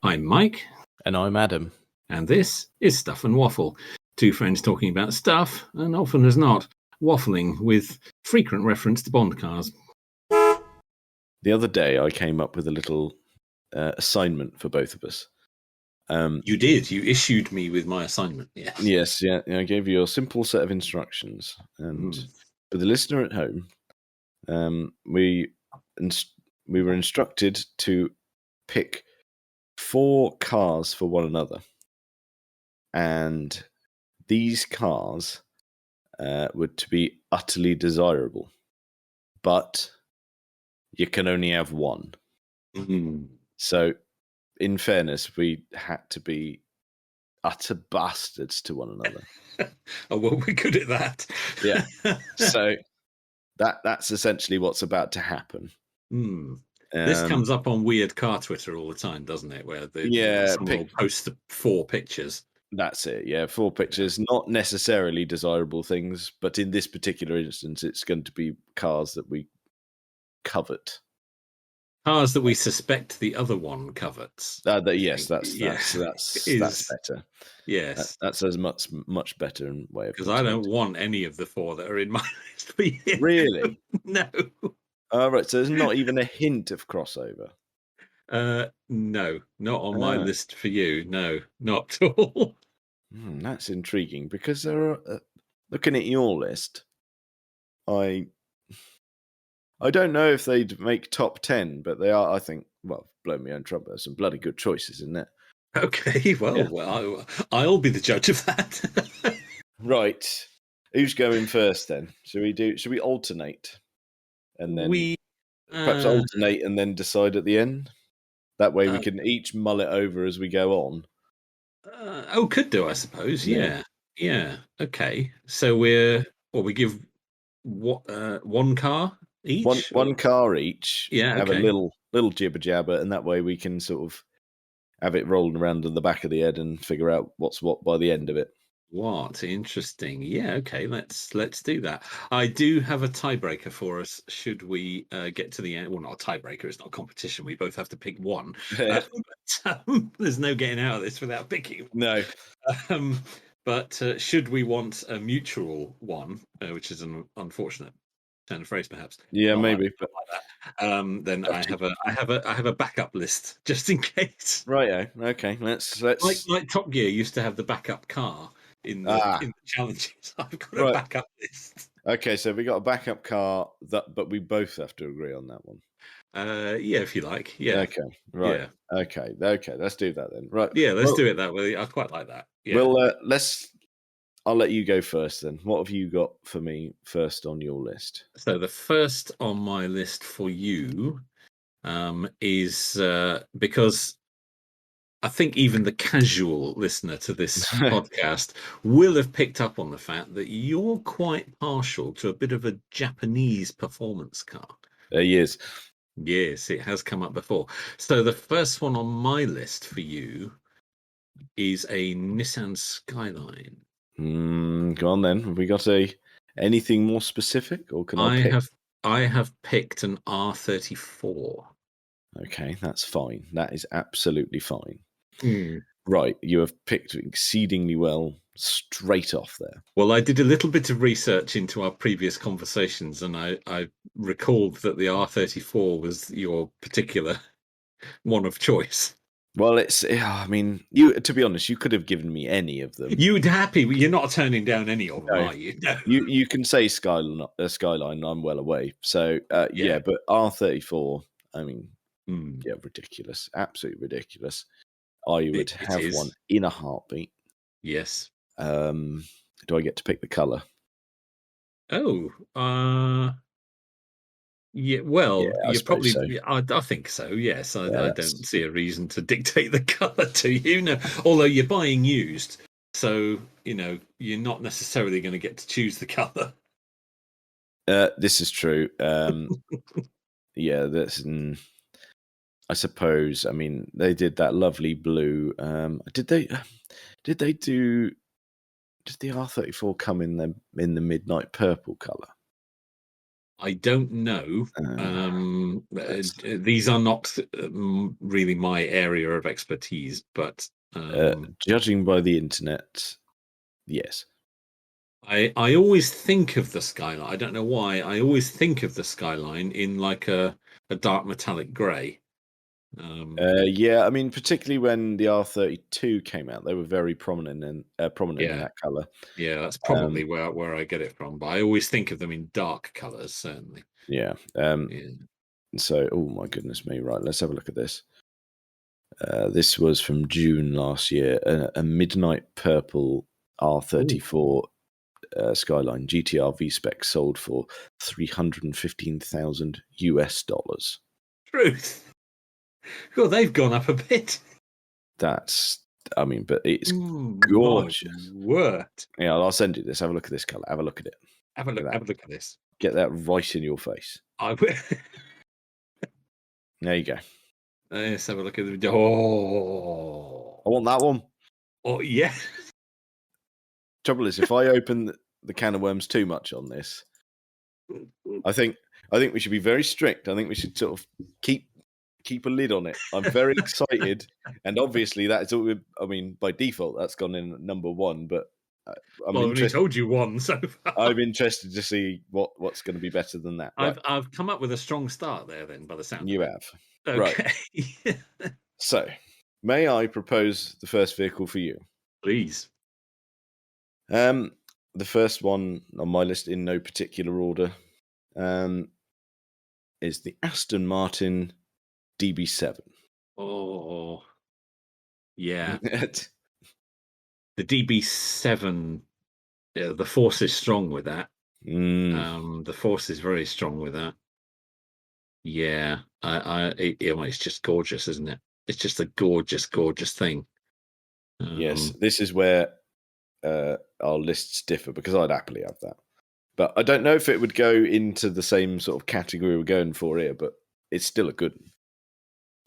I'm Mike. And I'm Adam. And this is Stuff and Waffle. Two friends talking about stuff, and often as not, waffling with frequent reference to Bond cars. The other day I came up with a little assignment for both of us. You did. You issued me with my assignment, yes. Yes, yeah. I gave you a simple set of instructions. And for the listener at home, we were instructed to pick 4 cars for one another. And these cars were to be utterly desirable. But you can only have one. Mm. So, in fairness, we had to be utter bastards to one another. Oh, well, we're good at that. Yeah. So that's essentially what's about to happen. This comes up on weird car Twitter all the time, doesn't it? Where someone will post the 4 pictures. That's it. Yeah, 4 pictures, not necessarily desirable things, but in this particular instance, it's going to be cars that we covet. Cars that we suspect the other one covets. Yes, that's better. Yes, that's as much better in way of. Because I don't want any of the 4 that are in my list for you. Really? No. All right. So there's not even a hint of crossover. No, not on my list for you. No, not at all. That's intriguing because there are. Looking at your list, I don't know if they'd make top 10, but they are, I think, well, blow me own trumpet, there's some bloody good choices in there. Okay, well, I'll be the judge of that. Right. Who's going first then? Should we alternate? And then perhaps alternate and then decide at the end? That way we can each mull it over as we go on. Could do, I suppose. Yeah. Okay. So we give one car each? One car each. Yeah, Have a little jibber jabber, and that way we can sort of have it rolling around in the back of the head and figure out what's what by the end of it. What interesting. Yeah, okay, let's do that. I do have a tiebreaker for us should we get to the end. Well, not a tiebreaker, it's not a competition, we both have to pick one. There's no getting out of this without picking one. No. But should we want a mutual one, which is an unfortunate turn of phrase perhaps, yeah, maybe, but like that, then I have a backup list just in case. Right. Okay, let's like Top Gear used to have the backup car in the challenges. I've got a backup list. Okay, so we got a backup car but we both have to agree on that one. Yeah, if you like. Yeah. Okay. Right. Yeah. Okay. Let's do that then. Right. Yeah, let's do it that way. I quite like that. Yeah. Well, I'll let you go first then. What have you got for me first on your list? So the first on my list for you is because I think even the casual listener to this podcast will have picked up on the fact that you're quite partial to a bit of a Japanese performance car. Yes. Yes, it has come up before. So the first one on my list for you is a Nissan Skyline. Go on then. Have we got anything more specific, or can I pick? I have picked an R34. Okay, that's fine. That is absolutely fine. Right, you have picked exceedingly well straight off there. Well, I did a little bit of research into our previous conversations, and I recalled that the R34 was your particular one of choice. Well, I mean, to be honest, you could have given me any of them. You'd happy. You're not turning down any of them, are you? No. You can say Skyline. I'm well away. So yeah, but R34. I mean, yeah, ridiculous, absolutely ridiculous. I would have one in a heartbeat. Yes. Do I get to pick the colour? Oh, yeah. Well, you probably. So. I think so. Yes, I don't see a reason to dictate the colour to you. No, although you're buying used, so you're not necessarily going to get to choose the colour. This is true. Yeah, I suppose. I mean, they did that lovely blue. Did the R34 come in the midnight purple colour? I don't know. These are not really my area of expertise, but judging by the internet, yes. I always think of the skyline. I don't know why. I always think of the skyline in like a dark metallic grey. Yeah, I mean, particularly when the R32 came out, they were very prominent in Yeah, that color. yeah, that's Um, probably where I get it from. But I always think of them in dark colours, certainly. yeah. Yeah. So, oh my goodness me! Right, let's have a look at this. This was from June last year. A midnight purple Oh, R34 Skyline GTR V Spec sold for $315,000. truth. Well, they've gone up a bit. That's, I mean, but it's My gorgeous. word. Yeah, I'll send you this. Have a look at this color. Have a look at it. Have a Look look. at that. Have a look at this. Get that right in your face. I will. There you go. Let's have a look at the. Oh, I want that one. oh yeah. Trouble is, if I open the can of worms too much on this, I think we should be very strict. I think we should sort of keep a lid on it. I'm very excited, and obviously that is all. I mean, by default, that's gone in at number one. But I'm Well, I've only interested. told you one so far. I'm interested to see what's going to be better than that. Right, I've come up with a strong start there. Then, by the sound you of it. have. Right. Okay. So, may I propose the first vehicle for you? Please. The first one on my list, in no particular order, is the Aston Martin DB7. Oh, yeah. The DB7. Yeah, the force is strong with that. The force is very strong with that. Yeah, it's just gorgeous, isn't it? It's just a gorgeous, gorgeous thing. Yes, this is where our lists differ, because I'd happily have that. But I don't know if it would go into the same sort of category we're going for here, but it's still a good one.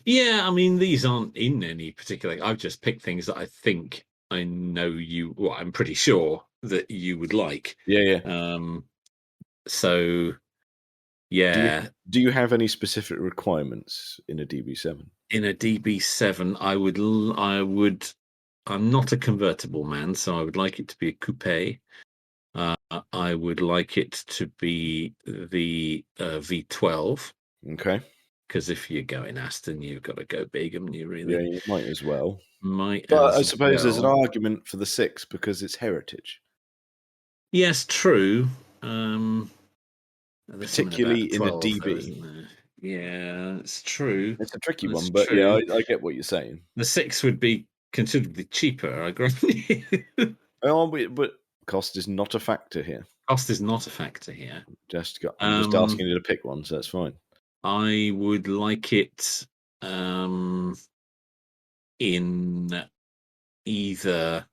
Yeah, I mean, these aren't in any particular. I've just picked things that I think I know you. Well, I'm pretty sure that you would like. Yeah. So yeah, Do you have any specific requirements in a DB7? in a DB7, I'm not a convertible man, so I would like it to be a coupe. I would like it to be the V12, Okay. because if you're going Aston, you've got to go big, haven't you? Really, Yeah, you might as well. might But I as suppose there's an well. argument for the 6 because it's heritage. Yes, true. There's something Particularly about the in a 12, though, DB. isn't there? Yeah, it's true. It's a tricky That's one, but yeah, true. I get what you're saying. The 6 would be considerably cheaper, I grant you. But cost is not a factor here. Cost is not a factor here. I'm just asking you to pick one, so that's fine. I would like it in either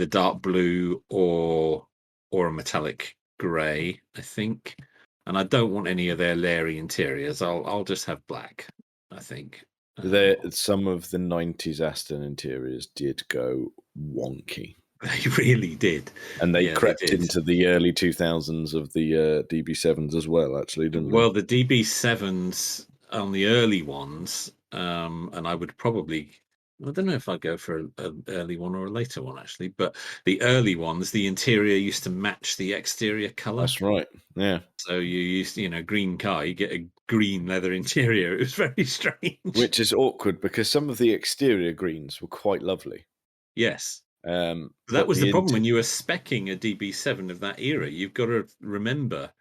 dark blue or a metallic grey, I think. And I don't want any of their leery interiors. I'll just have black, I think. Some of the 90s Aston interiors did go wonky. They really did. And they crept into the early 2000s of the DB7s as well, actually, didn't they? Well, the DB7s on the early ones, and I would probably, I don't know if I'd go for an early one or a later one, actually, but the early ones, the interior used to match the exterior color. That's right, yeah. So you used, green car, you get a green leather interior. It was very strange. Which is awkward because some of the exterior greens were quite lovely. Yes. That was the problem when you were speccing a DB7 of that era. You've got to remember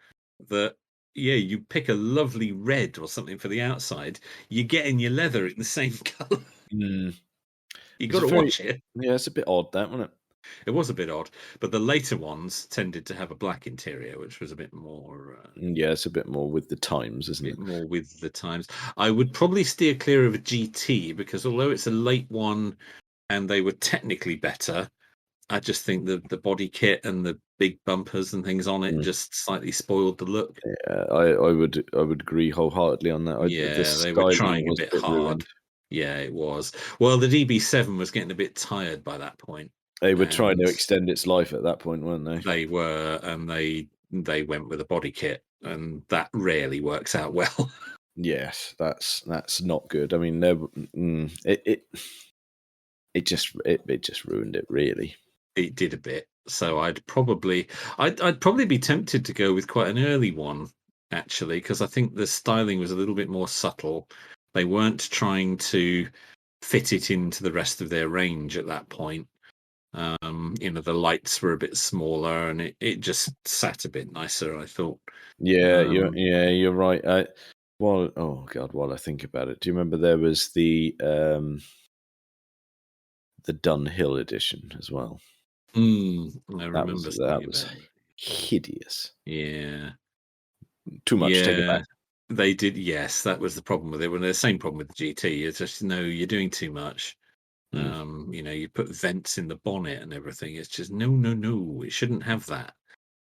that, yeah, you pick a lovely red or something for the outside, you're getting your leather in the same color. You got to watch it. Yeah, it's a bit odd, that, wasn't it? It was a bit odd, but the later ones tended to have a black interior, which was a bit more. Yeah, it's a bit more with the times, isn't it? A bit more with the times. I would probably steer clear of a GT because although it's a late one and they were technically better, I just think the body kit and the big bumpers and things on it just slightly spoiled the look. Yeah, I would agree wholeheartedly on that. They were trying a bit hard. Ruined. Yeah, it was. Well, the DB7 was getting a bit tired by that point. They were trying to extend its life at that point, weren't they? They were, and they they went with a body kit, and that rarely works out well. Yes, that's not good. I mean, it just ruined it, really. It did a bit. So I'd probably be tempted to go with quite an early one, actually, because I think the styling was a little bit more subtle. They weren't trying to fit it into the rest of their range at that point. The lights were a bit smaller, and it just sat a bit nicer, I thought. Yeah, Um, you're right. Oh God, while I think about it, do you remember there was the Dunhill edition as well? I That was remember something about that. hideous. Yeah. Too much. Take it Yeah, back. they did. Yes, that was the problem with it. Well, the same problem with the GT. It's just, no, you're doing too much. Mm. You put vents in the bonnet and everything. It's just no, no, no. It shouldn't have that.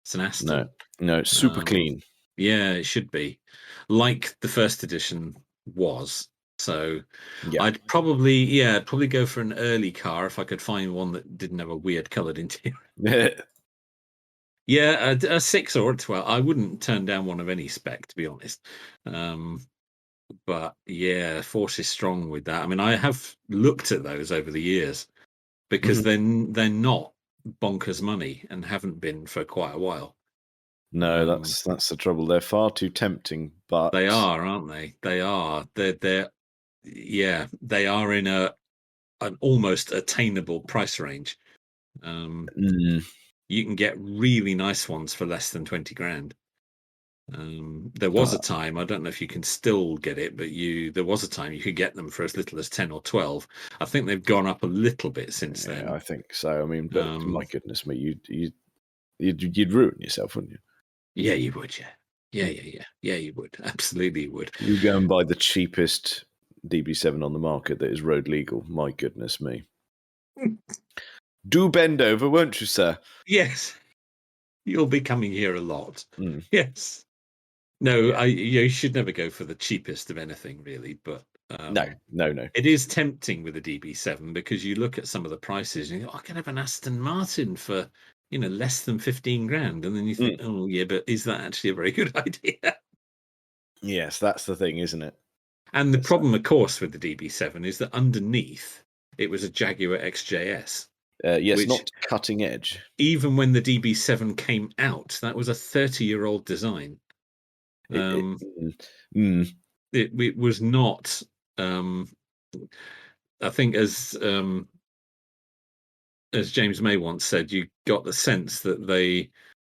It's an No, Aston. no, it's super Um, clean. yeah, it should be like the first edition was. So Yeah. I'd probably go for an early car if I could find one that didn't have a weird coloured interior. Yeah, a 6 or a 12. I wouldn't turn down one of any spec, to be honest. But yeah, Force is strong with that. I mean, I have looked at those over the years because Mhm. they're not bonkers money and haven't been for quite a while. No, Um, that's the trouble. They're far too tempting, they but are, aren't they? They are. Yeah, they are in an almost attainable price range. mm, You can get really nice ones for less than 20 grand. There was a but time, I don't know if you can still get it, but there was a time you could get them for as little as 10 or 12. I think they've gone up a little bit since yeah, then. I think so. I mean, but Um, my goodness me, you'd ruin yourself, wouldn't you? yeah, you would, yeah. Yeah, Mm. yeah, yeah. Yeah, you would. Absolutely you would. You go and buy the cheapest DB7 on the market that is road legal. My goodness me. Do bend over, won't you, sir? Yes, you'll be coming here a lot. Mm. Yes. No, Yeah. you should never go for the cheapest of anything, really, but No, no, no. it is tempting with a DB7 because you look at some of the prices and you go, I can have an Aston Martin for, less than 15 grand. And then you think, Mm. oh, yeah, but is that actually a very good idea? Yes, that's the thing, isn't it? And the It's problem, of course, with the DB7 is that underneath it was a Jaguar XJS, yes, which not cutting edge. even when the DB7 came out, that was a 30-year-old design. It, Um, mm, mm, it was not, um, I think, as James May once said, you got the sense that they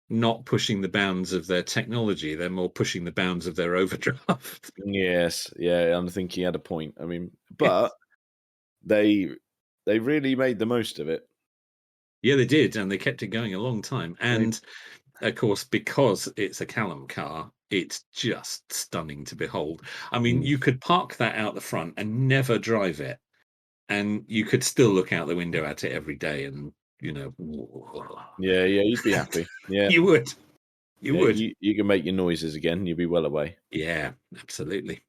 not pushing the bounds of their technology, they're more pushing the bounds of their overdraft. yes, yeah, I think he had a point. I mean, but Yes. they they really made the most of it. Yeah, they did, and they kept it going a long time. They, And of course, because it's a Callum car, it's just stunning to behold. I mean, mm, you could park that out the front and never drive it, and you could still look out the window at it every day, and you know, yeah, yeah, you'd be happy. Yeah, you would, you yeah, would. you can make your noises again. You'd be well away. Yeah, absolutely.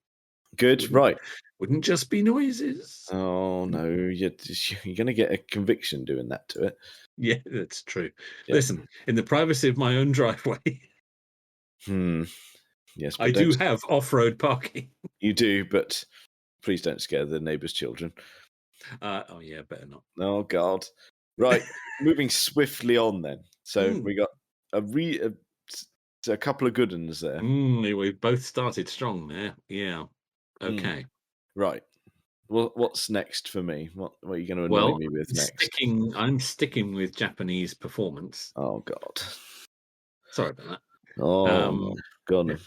Good, Wouldn't right? wouldn't just be noises. Oh no, you're going to get a conviction doing that to it. Yeah, that's true. Yeah. Listen, in the privacy of my own driveway, Hmm. Yes, I but do have off-road parking. you do, but please don't scare the neighbour's children. Oh yeah, better not. Oh God. Right. Moving swiftly on then. So Mm, we got a a couple of good ones there. we both started strong there. Yeah. Mm. Okay. Right. Well, what's next for me? What are you going to annoy Well, me with next? I'm sticking with Japanese performance. Oh God. Sorry about that. Oh no. Go on.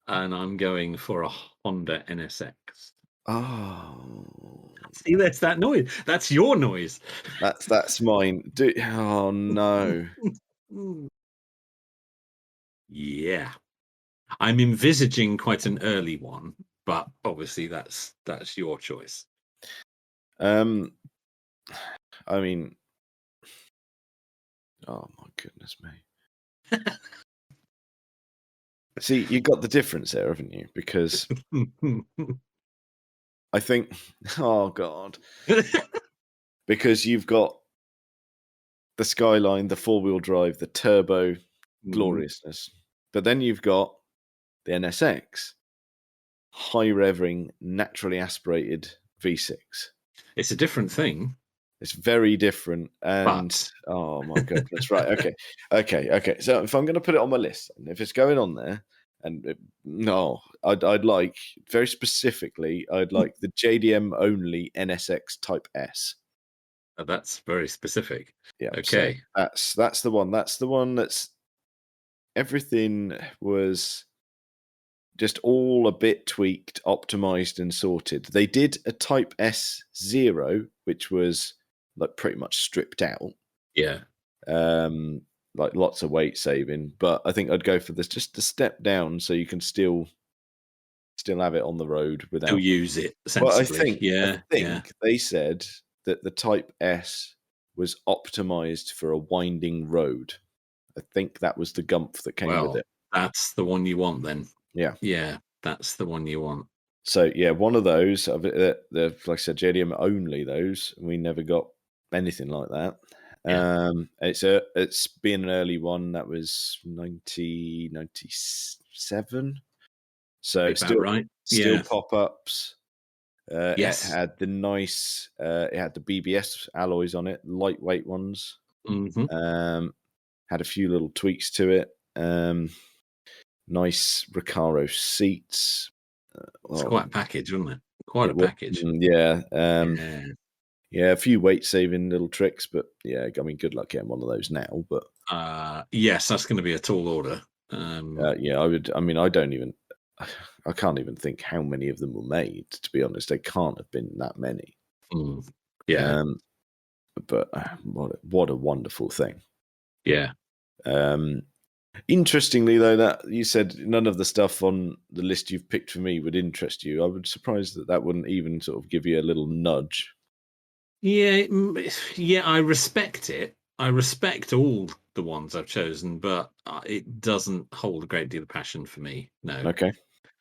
And I'm going for a Honda NSX. Oh, See, that's that noise. That's your noise. that's mine. Oh no. Yeah. I'm envisaging quite an early one, but obviously that's your choice. Um, I mean, oh my goodness me. See, you got the difference there, haven't you? Because I think, oh God, because you've got the Skyline, the four-wheel drive, the turbo. gloriousness. But then you've got the NSX, high revving, naturally aspirated V6. It's a different thing, It's very different, and but oh my goodness, right? Okay. So if I'm going to put it on my list, and if it's going on there, no, I'd like very specifically, I'd like the JDM only NSX Type S. that's very specific. Yeah, so Okay. that's the one. That's the one that's everything was just all a bit tweaked, optimized, and sorted. They did a Type S0, which was like pretty much stripped out. Yeah. Like lots of weight saving, but I think I'd go for this just a step down so you can still have it on the road without. Still use it Well, sensibly. Yeah. Yeah. they said that the Type S was optimized for a winding road. I think that was the gumph that came with Well, it. that's the one you want then. Yeah. Yeah. That's the one you want. So yeah, one of those. Like I said, JDM only those. We never got anything like that. Yeah. It's been an early one that was 1997. So About right. still Yeah. pop ups. It Yes. had the nice. It had the BBS alloys on it, lightweight ones. Mm-hmm. Had a few little tweaks to it. Nice Recaro seats. It's quite a package, wasn't it? Quite a was, package. yeah. Yeah. Yeah, a few weight saving little tricks, but yeah, I mean, good luck getting one of those now. But Yes, that's going to be a tall order. yeah, I would. I mean, I can't even think how many of them were made. To be honest, they can't have been that many. Yeah. But what a wonderful thing. Yeah. Interestingly, though, that you said none of the stuff on the list you've picked for me would interest you. I would be surprised that wouldn't even sort of give you a little nudge. Yeah. Yeah. I respect it. I respect all the ones I've chosen, but it doesn't hold a great deal of passion for me. No. Okay,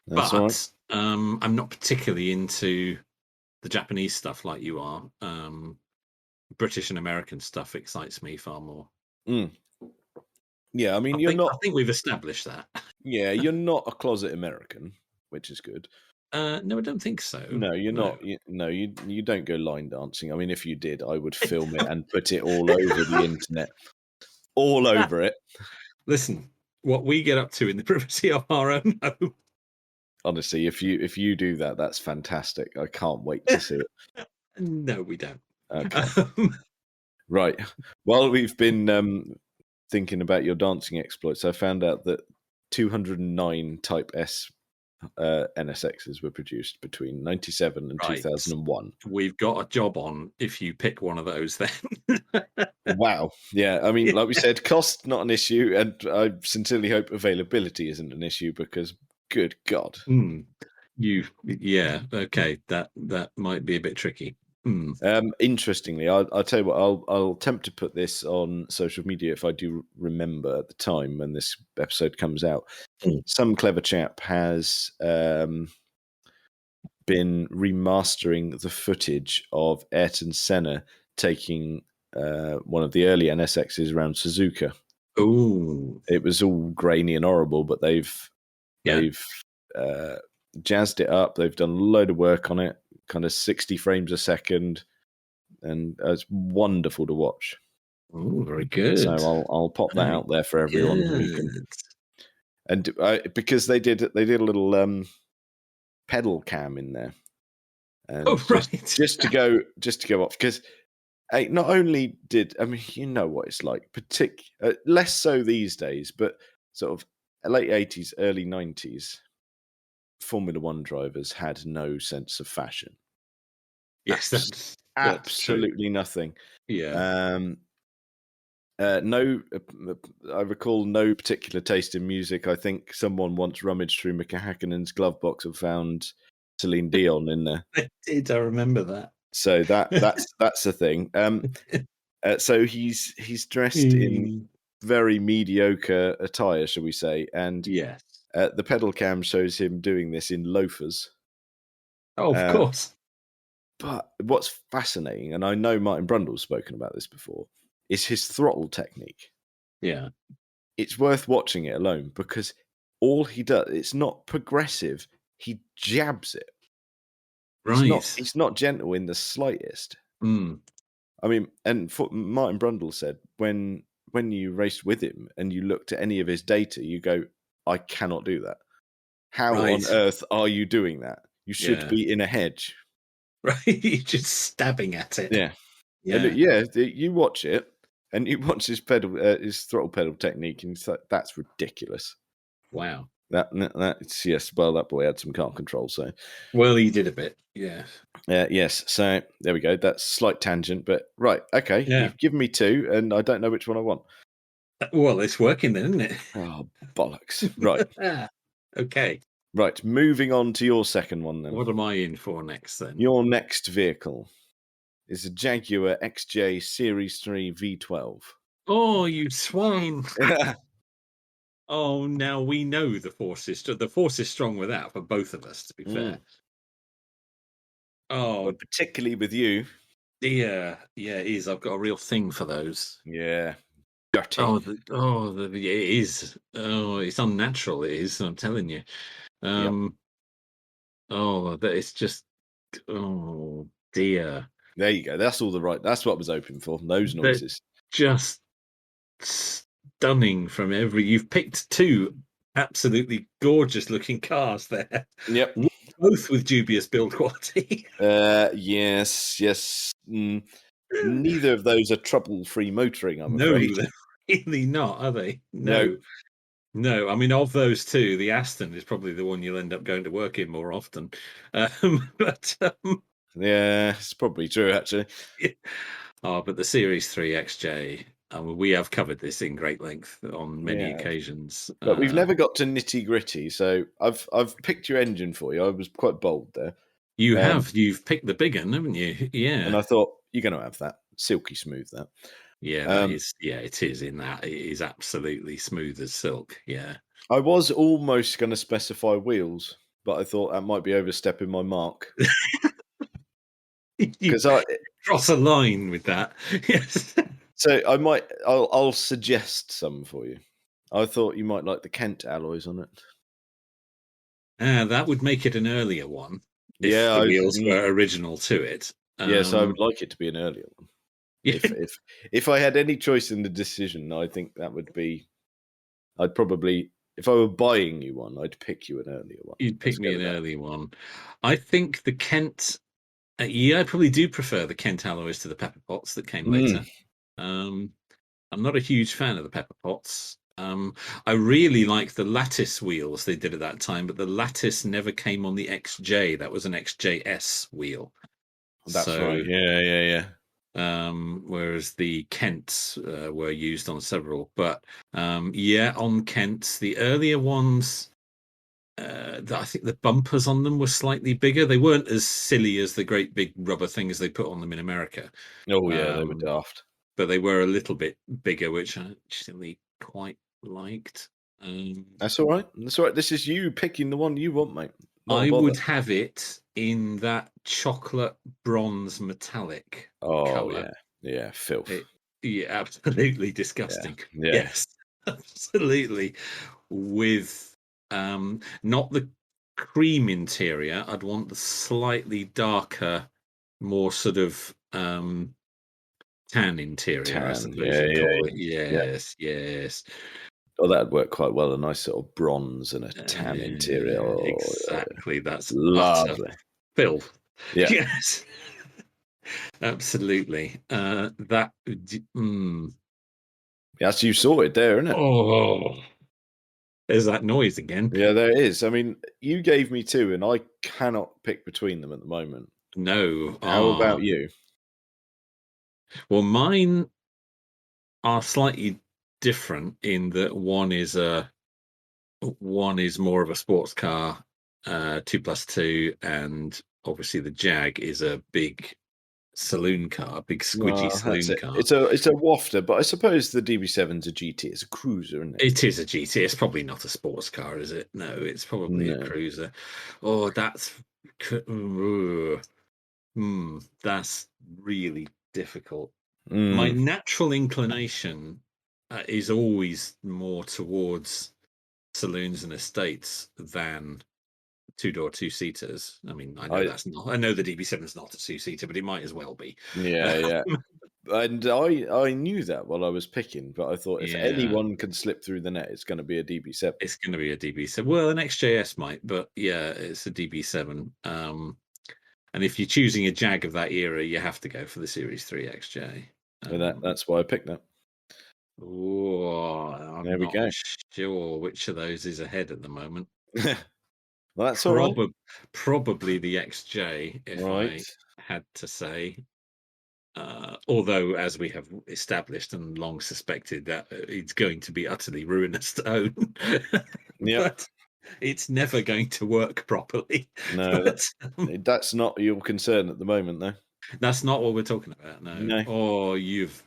that's all right. But I'm not particularly into the Japanese stuff like you are. British and American stuff excites me far more. Yeah, I mean, I think we've established that. Yeah, you're not a closet American, which is good. No, I don't think so. No, you're not. You don't go line dancing. I mean, if you did, I would film it and put it all over the internet, all over it. Listen, what we get up to in the privacy of our own home. Honestly, if you do that, that's fantastic. I can't wait to see it. No, we don't. Okay, right. While we've been thinking about your dancing exploits, I found out that 209 Type S NSXs were produced between 97 and 2001. We've got a job on if you pick one of those then. Wow. Yeah. I mean, like we said, cost not an issue, and I sincerely hope availability isn't an issue because, good God. Yeah. Okay. That might be a bit tricky. Interestingly, I'll tell you what. I'll attempt to put this on social media if I do remember at the time when this episode comes out. Some clever chap has been remastering the footage of Ayrton Senna taking one of the early NSXs around Suzuka. Oh, it was all grainy and horrible, but they've jazzed it up. They've done a load of work on it, kind of 60 frames a second, and it's wonderful to watch. Oh, very good. So I'll pop that out there for everyone. Because they did a little pedal cam in there, and just to go off, because not only did, I mean, you know what it's like, less so these days, but sort of late 80s, early 90s, Formula One drivers had no sense of fashion. Yes, that's absolutely true. Nothing. Yeah. No, I recall no particular taste in music. I think someone once rummaged through Mika Hakkinen's glove box and found Celine Dion in there. I did. I remember that. So that's the thing. So he's dressed in very mediocre attire, shall we say? And yes, the pedal cam shows him doing this in loafers. Oh, of course. But what's fascinating, and I know Martin Brundle's spoken about this before, is his throttle technique. Yeah. it's worth watching it alone because all he does, it's not progressive. He jabs it. Right. He's not gentle in the slightest. Mm. I mean, and Martin Brundle said when you raced with him and you looked at any of his data, you go, I cannot do that. How on Right. earth are you doing that? You should Yeah. be in a hedge. Right. You're just stabbing at it. Yeah. And Yeah. you watch it and you watch his throttle pedal technique, and it's like, that's ridiculous. Wow. That's yes. Well, that boy had some car control. So, Well, he did a bit. Yeah. yes. So there we go. That's slight tangent, but right. Okay, Yeah. you've given me two, and I don't know which one I want. Well, it's working then, isn't it? Oh bollocks! Right, Okay. right. Moving on to your second one then. What am I in for next then? Your next vehicle is a Jaguar XJ Series 3 V12. Oh, you swine. Oh, now we know the force is strong with that for both of us, to be fair. Well, Oh particularly with you. dear. Yeah, it is. I've got a real thing for those. Yeah, dirty. It is. Oh, it's unnatural. It is. I'm telling you. Yep. Um. Oh, that it's just. Oh dear. There you go. That's all the right. That's what I was hoping for. Those They're noises. just stunning from every. You've picked two absolutely gorgeous looking cars there, Yep. both with dubious build quality. Yes, yes. Neither of those are trouble-free motoring, I'm afraid. No, they're really not, are they? No. No. No, I mean, of those two, the Aston is probably the one you'll end up going to work in more often. But Yeah, it's probably true, actually. but the Series 3 XJ, we have covered this in great length on many Yeah. occasions. But we've never got to nitty-gritty, so I've picked your engine for you. I was quite bold there. You've picked the big one, haven't you? And Yeah. I thought, you're going to have that. Silky smooth, that. Yeah, that is, yeah, it is in that. It is absolutely smooth as silk. Yeah. I was almost going to specify wheels, but I thought that might be overstepping my mark. You Because cross a line with that. Yes. So I'll suggest some for you. I thought you might like the Kent alloys on it. That would make it an earlier one if Yeah, the wheels were original to it. yes, I would like it to be an earlier one. Yeah. If I had any choice in the decision, I think that would be. I'd probably, if I were buying you one, I'd pick you an earlier one. You'd pick Let's me go an with that. early one. I think the Kent. Yeah, I probably do prefer the Kent alloys to the pepper pots that came later. I'm not a huge fan of the pepper pots. I really like the lattice wheels they did at that time, but the lattice never came on the XJ. That was an XJS wheel. That's right. Yeah. Whereas the Kents were used on several. But yeah, on Kents, the earlier ones, I think the bumpers on them were slightly bigger. They weren't as silly as the great big rubber things they put on them in America. Oh yeah, they were daft. But they were a little bit bigger, which I actually quite liked. That's all right. That's all right. This is you picking the one you want, mate. Not a I bother. would have it in that chocolate bronze metallic color. Yeah, filth. Yeah, absolutely disgusting. Yeah. Yes, absolutely. With not the cream interior, I'd want the slightly darker, more sort of tan interior, I suppose you'd call it. Yes. Oh, that'd work quite well. A nice sort of bronze and a tan interior. Oh, exactly. That's utter lovely. filth. Yeah. Yes. Absolutely. That. That's you sorted there, isn't it? Oh, there's that noise again. Yeah, there it is. I mean, you gave me two, and I cannot pick between them at the moment. No. How about you? Well, mine are slightly different in that one is more of a sports car, 2+2, and obviously the Jag is a big saloon car, big squidgy That's saloon it. car. It's a wafter, but I suppose the DB7's a GT. It's a cruiser, isn't it? It is a GT. It's probably not a sports car, is it? No, it's probably a cruiser. Oh, that's that's really difficult. My natural inclination is always more towards saloons and estates than two-door two-seaters. I mean, I know I that's not. I know the DB7 is not a two-seater, but it might as well be. yeah. And I knew that while I was picking, but I thought if Yeah, anyone can slip through the net, it's going to be a DB7. it's going to be a DB7. Well, an XJS might, but yeah, it's a DB7. And if you're choosing a Jag of that era, you have to go for the Series 3 XJ. And that's why I picked that. Oh, There I'm we not go. sure which of those is ahead at the moment. Well, that's all right. Probably the XJ, if Right. I had to say. Although, as we have established and long suspected, that it's going to be utterly ruinous stone, Yep. but it's never going to work properly. No, But, that's not your concern at the moment, though. that's not what we're talking about. No. No. Oh, you've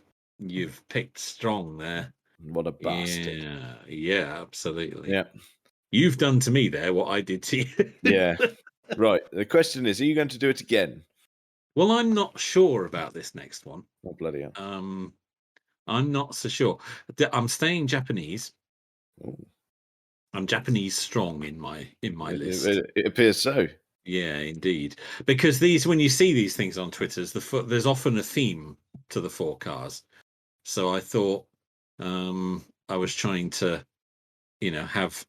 picked strong there. What a bastard. Yeah, absolutely. Yeah. You've done to me there what I did to you. Yeah. Right. The question is, are you going to do it again? Well, I'm not sure about this next one. Oh, bloody hell. I'm not so sure. I'm staying Japanese. Ooh. I'm Japanese strong in my list. It appears so. Yeah, indeed. Because when you see these things on Twitter, there's often a theme to the four cars. So I thought I was trying to, have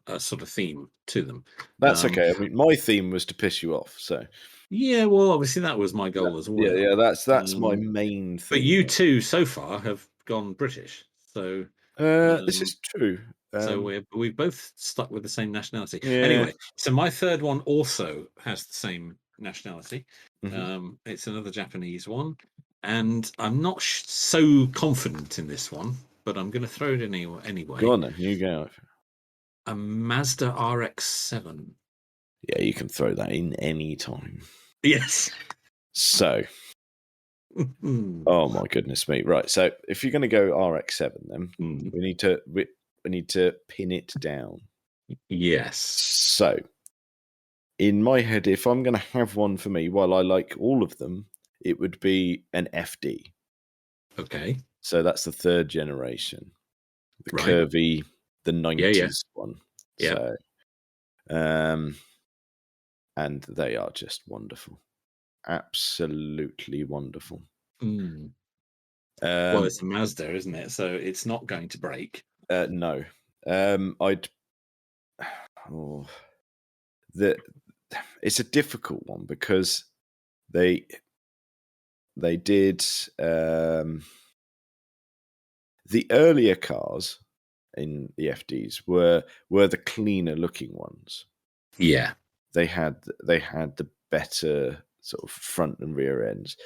a sort of theme to them. That's okay. I mean, my theme was to piss you off, so Yeah, well, obviously that was my goal as well. yeah. That's my main theme. But you two so far have gone British, so this is true. so we've both stuck with the same nationality. Yeah. Anyway, so my third one also has the same nationality. Mhm. It's another Japanese one, and I'm not so confident in this one, but I'm going to throw it in anyway. Go on then. You go. A Mazda RX-7. Yeah, you can throw that in any time. Yes. So, oh my goodness me! Right. So, if you're going to go RX-7, then we need to pin it down. Yes. So, in my head, if I'm going to have one for me, while I like all of them, it would be an FD. Okay. So that's the third generation, the Right. curvy, the 90s one. Yeah. So, and they are just wonderful, absolutely wonderful. Well, it's a Mazda, isn't it? So it's not going to break. No, it's a difficult one because they did the earlier cars in the FDs were the cleaner looking ones. Yeah, they had the better sort of front and rear ends.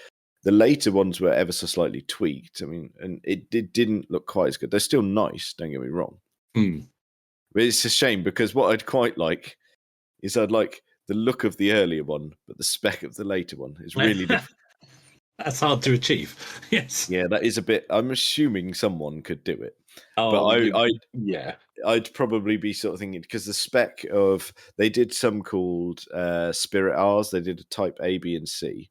The later ones were ever so slightly tweaked. I mean, and it didn't look quite as good. They're still nice, don't get me wrong. But it's a shame because what I'd quite like is I'd like the look of the earlier one, but the spec of the later one is really different. That's hard to achieve. Yes. Yeah, that is a bit. I'm assuming someone could do it. Oh, but yeah. I'd probably be sort of thinking because the spec of they did some called Spirit R's. They did a Type A, B, and C.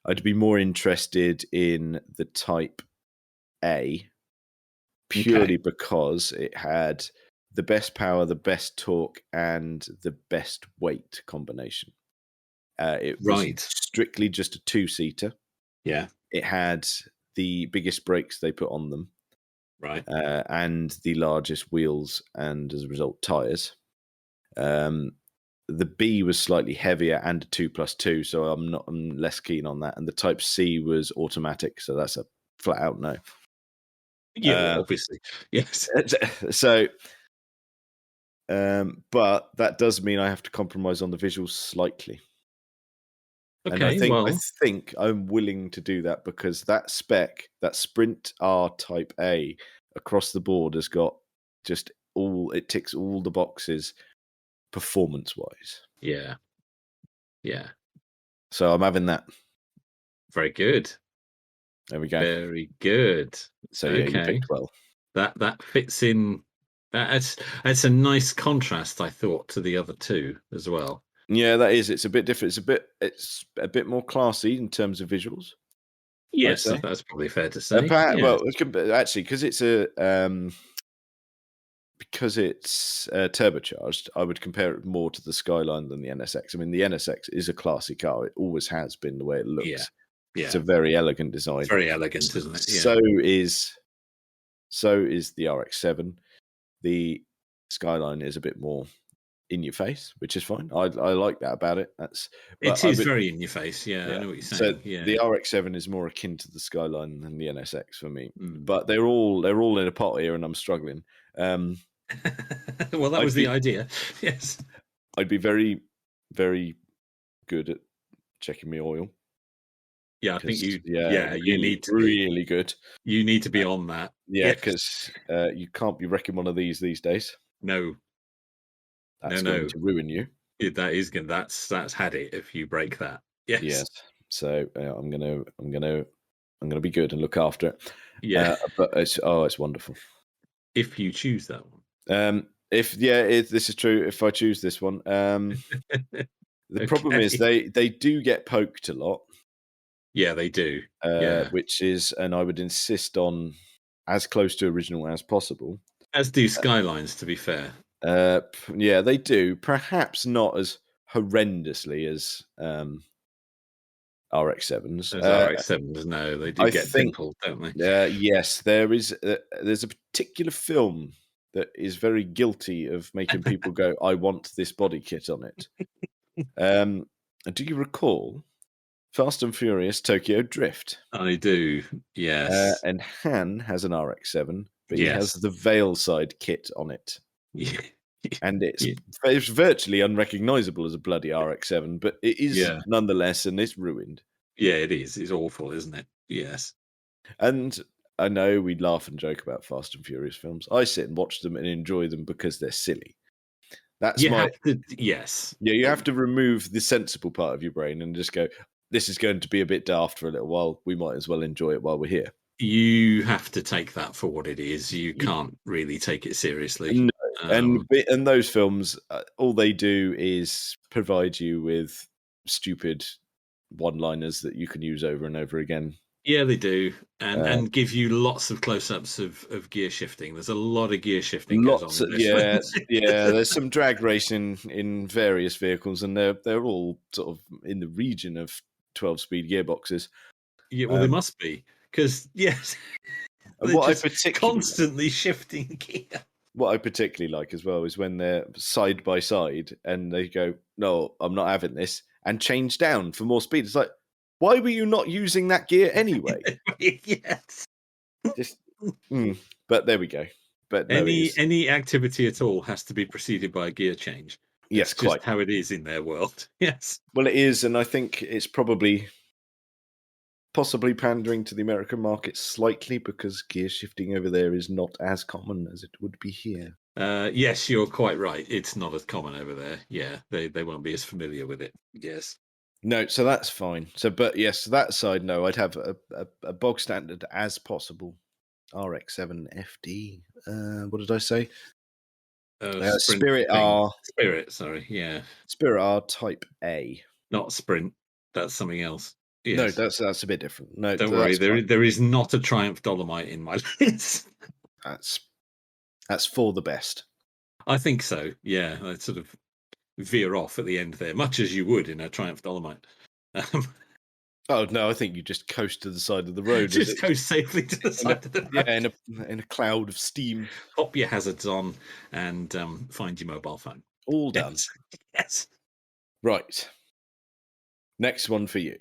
I'd be more interested in the Type A purely because it had the best power, the best torque, and the best weight combination. It was strictly just a two-seater. Yeah. It had the biggest brakes they put on them. Right. And the largest wheels and, as a result, tyres. The B was slightly heavier and a 2+2, so I'm less keen on that. And the Type C was automatic, so that's a flat out no. Yeah, obviously. Yes. So, but that does mean I have to compromise on the visuals slightly. Okay, and I think I'm willing to do that because that spec, that Sprint R Type A across the board has got it ticks all the boxes performance wise. Yeah. Yeah. So I'm having that. Very good. There we go. Very good. So yeah, you picked well. That fits in. That's a nice contrast, I thought, to the other two as well. Yeah, that is. It's a bit different. It's a bit more classy in terms of visuals. I'd Yes, say. that's probably fair to say. Yeah. Well, actually, because it's turbocharged, I would compare it more to the Skyline than the NSX. I mean, the NSX is a classy car; it always has been the way it Yeah. looks. It's a Yeah. very elegant It's design. very elegant, isn't it? Yeah. Is so is the RX-7. The Skyline is a bit more in your face, which is fine. I like that about it. But It I is would, very in your face. Yeah, I yeah. know what you're So saying. Yeah. the RX-7 is more akin to the Skyline than the NSX for me. Mm. But they're all in a pot here, and I'm struggling. Well, that I'd was the be idea. Yes. I'd be very, very good at checking my oil Yeah, I think because you. yeah, Yeah, you really, need to be. really good. You need to be on that. Yeah, Yes. because you can't be wrecking one of these days. No. No. That's going No. to ruin you. That is good. That's had it. If you break that. Yes. Yes. So I'm gonna be good and look after it. Yeah. But it's wonderful. If you choose that one. This is true. If I choose this one, the problem is Okay. they do get poked a lot, Yeah, they do. Yeah. and I would insist on as close to original as possible. As do Skylines, to be fair. Yeah, they do. Perhaps not as horrendously as RX-7s. Those RX-7s, no, they do I get think pimpled, don't they? yes, there's a particular film that is very guilty of making people go, "I want this body kit on it." Do you recall Fast and Furious Tokyo Drift? I do. Yes. And Han has an RX-7, but he has Yes. the Veilside kit on it. Yeah. And Yeah. it's virtually unrecognizable as a bloody RX-7, but it is Yeah. nonetheless, and it's ruined. Yeah, it is. It's awful, isn't it? Yes. And I know we laugh and joke about Fast and Furious films. I sit and watch them and enjoy them because they're silly. That's You my have to, yes. Yeah. You have to remove the sensible part of your brain and just go, "This is going to be a bit daft for a little while. We might as well enjoy it while we're here." You have to take that for what it is. You can't really take it seriously. No, Um, and those films, all they do is provide you with stupid one-liners that you can use over and over again. yeah, they do, and Uh, give you lots of close-ups of gear shifting. There's a lot of gear shifting goes on Lots in of this one. yeah. There's some drag racing in various vehicles, and they're all sort of in the region of 12-speed gearboxes. Yeah, well, they Um, must be because yes, and they're just constantly shifting gear. what I particularly like as well is when they're side by side and they go, "No, I'm not having this," and change down for more speed. It's like, why were you not using that gear anyway? Yes. Just, but there we go. But no, it is. Any activity at all has to be preceded by a gear change. Yes, It's just quite. how it is in their world. Yes. Well, it is, and I think it's possibly pandering to the American market slightly because gear shifting over there is not as common as it would be here. Yes, you're quite right. It's not as common over there. Yeah, they won't be as familiar with it. Yes. No, so that's fine. So, but yes, that side, no, I'd have a bog standard as possible RX-7 FD. What did I say? Sprint Spirit thing. R. Spirit, sorry. Yeah. Spirit R Type A. Not sprint. That's something else. No, Yes. that's a bit different. No, Don't worry. that's fine. There is not a Triumph Dolomite in my list. That's for the best. I think so. Yeah, I'd sort of veer off at the end there, much as you would in a Triumph Dolomite. Oh no, I think you just coast to the side of the road. Just go safely to the side of the road. Yeah, in a cloud of steam. Pop your hazards on and find your mobile phone. All done. Yes. Yes. Right. Next one for you.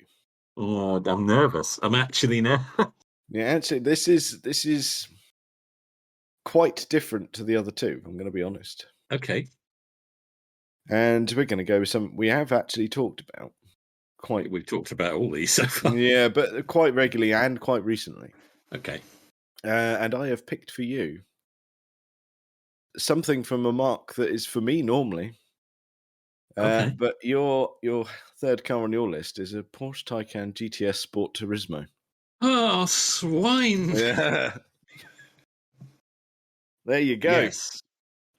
Oh, I'm nervous. I'm actually nervous. Yeah, actually, this is quite different to the other two. I'm going to be honest. Okay. And we're going to go with some we have actually talked about quite. We've talked about all these so far. Yeah, but quite regularly and quite recently. Okay. And I have picked for you something from a mark that is for me normally. Okay. But your third car on your list is a Porsche Taycan GTS Sport Turismo. Oh, swine. Yeah. There you go. Yes.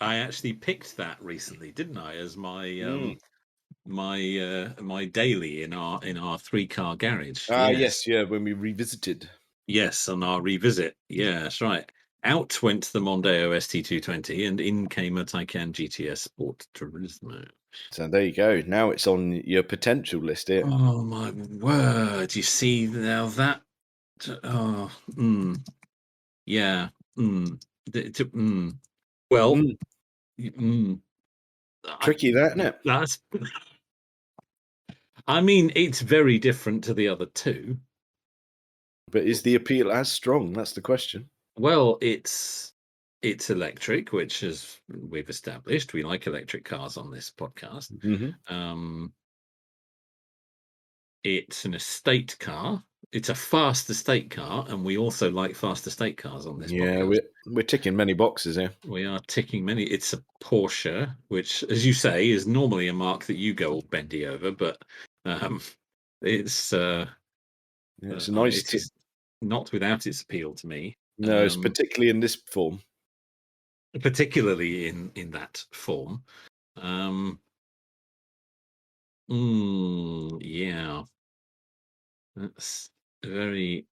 I actually picked that recently, didn't I, as my my daily in our 3-car garage. Ah, Yes, yes, yeah, when we revisited. yes, on our revisit. Yeah, that's right. Out went the Mondeo ST220, and in came a Taycan GTS Sport Turismo. So there you go. Now it's on your potential list here. Oh my word! You see now that? Oh, yeah. Well, Mm, mm, I, tricky, that, isn't it? that's. I mean, it's very different to the other two. But is the appeal as strong? That's the question. Well, it's electric, which as we've established, we like electric cars on this podcast. Hmm. Um, it's an estate car. It's a fast estate car, and we also like fast estate cars on this Yeah, podcast. we're ticking many boxes here. We are ticking many. It's a Porsche, which, as you say, is normally a mark that you go all bendy over, but um, it's Yeah, it's a nice. it is not without its appeal to me. No, it's particularly in this form. Particularly in that form. Um, yeah, that's very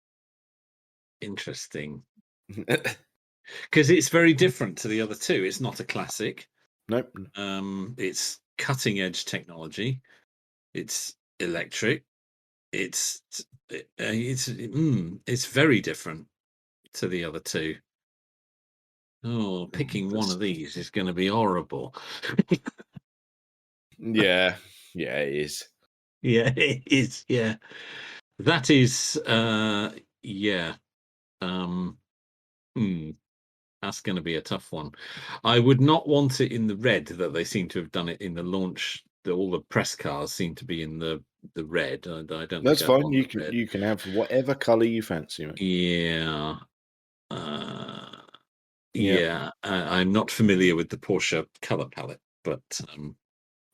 interesting because it's very different to the other two. It's not a classic. Nope. It's cutting edge technology. It's electric. It's it's very different to the other two. Oh, picking one of these is going to be horrible. Yeah, yeah, it is. Yeah, it is. Yeah, that is. Yeah. Um. hmm, that's going to be a tough one. I would not want it in the red that they seem to have done it in the launch. All the press cars seem to be in the red. I don't think That's I'd fine. want the red. You can have whatever colour you fancy, mate. Yeah. Uh, Yeah. yeah. I'm not familiar with the Porsche color palette, but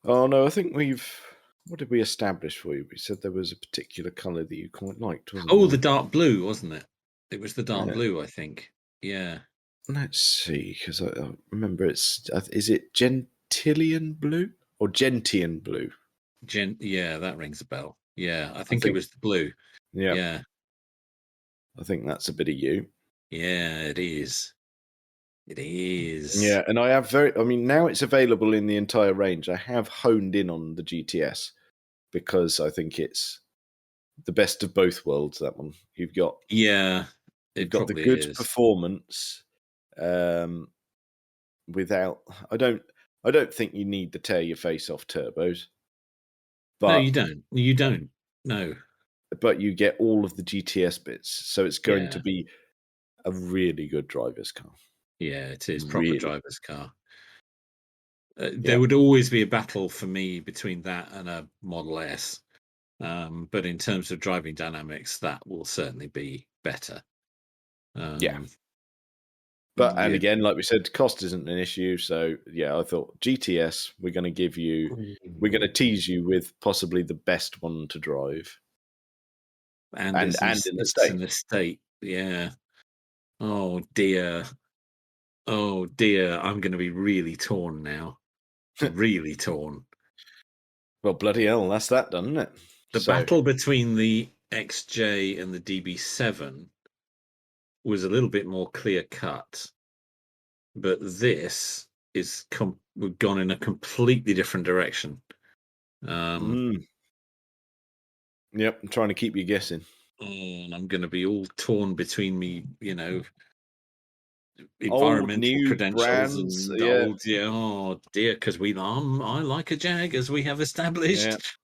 Oh no, I think we've. What did we establish for you? We said there was a particular colour that you quite liked, wasn't oh, there? the dark blue, wasn't it? It was the dark Yeah. blue, I think. Yeah. Let's see, because I remember it's. Is it Gentilian blue or Gentian blue? Yeah, that rings a bell. Yeah, I I think it think. was the blue. Yeah, Yeah. I think that's a bit of you. Yeah, it is. It is. Yeah, and I have very. I mean, now it's available in the entire range. I have honed in on the GTS because I think it's the best of both worlds. That one, Yeah, you've it got the probably good is. performance, um, without. I don't think you need the tear your face off turbos, No, but you don't. You don't. No. you get all of the GTS bits, so it's going to Yeah. be a really good driver's car. Yeah, it is proper Really, driver's car. yeah, There would always be a battle for me between that and a Model S. But in terms of driving dynamics, that will certainly be better. yeah. Um, But and yeah. again, like we said, cost isn't an issue. So yeah, I thought GTS, we're going to tease you with possibly the best one to drive, And in the it's state. an estate. Yeah. Oh dear. Oh dear. I'm going to be really torn now. Really torn. Well, bloody hell, that's that done, isn't it? The So, battle between the XJ and the DB7 was a little bit more clear cut, but this is we've gone in a completely different direction. Um, mm, yep, I'm trying to keep you guessing. and I'm going to be all torn between me, Old, environmental new credentials brands, and yeah, old, yeah, oh dear, because I like a Jag, as we have yeah. established.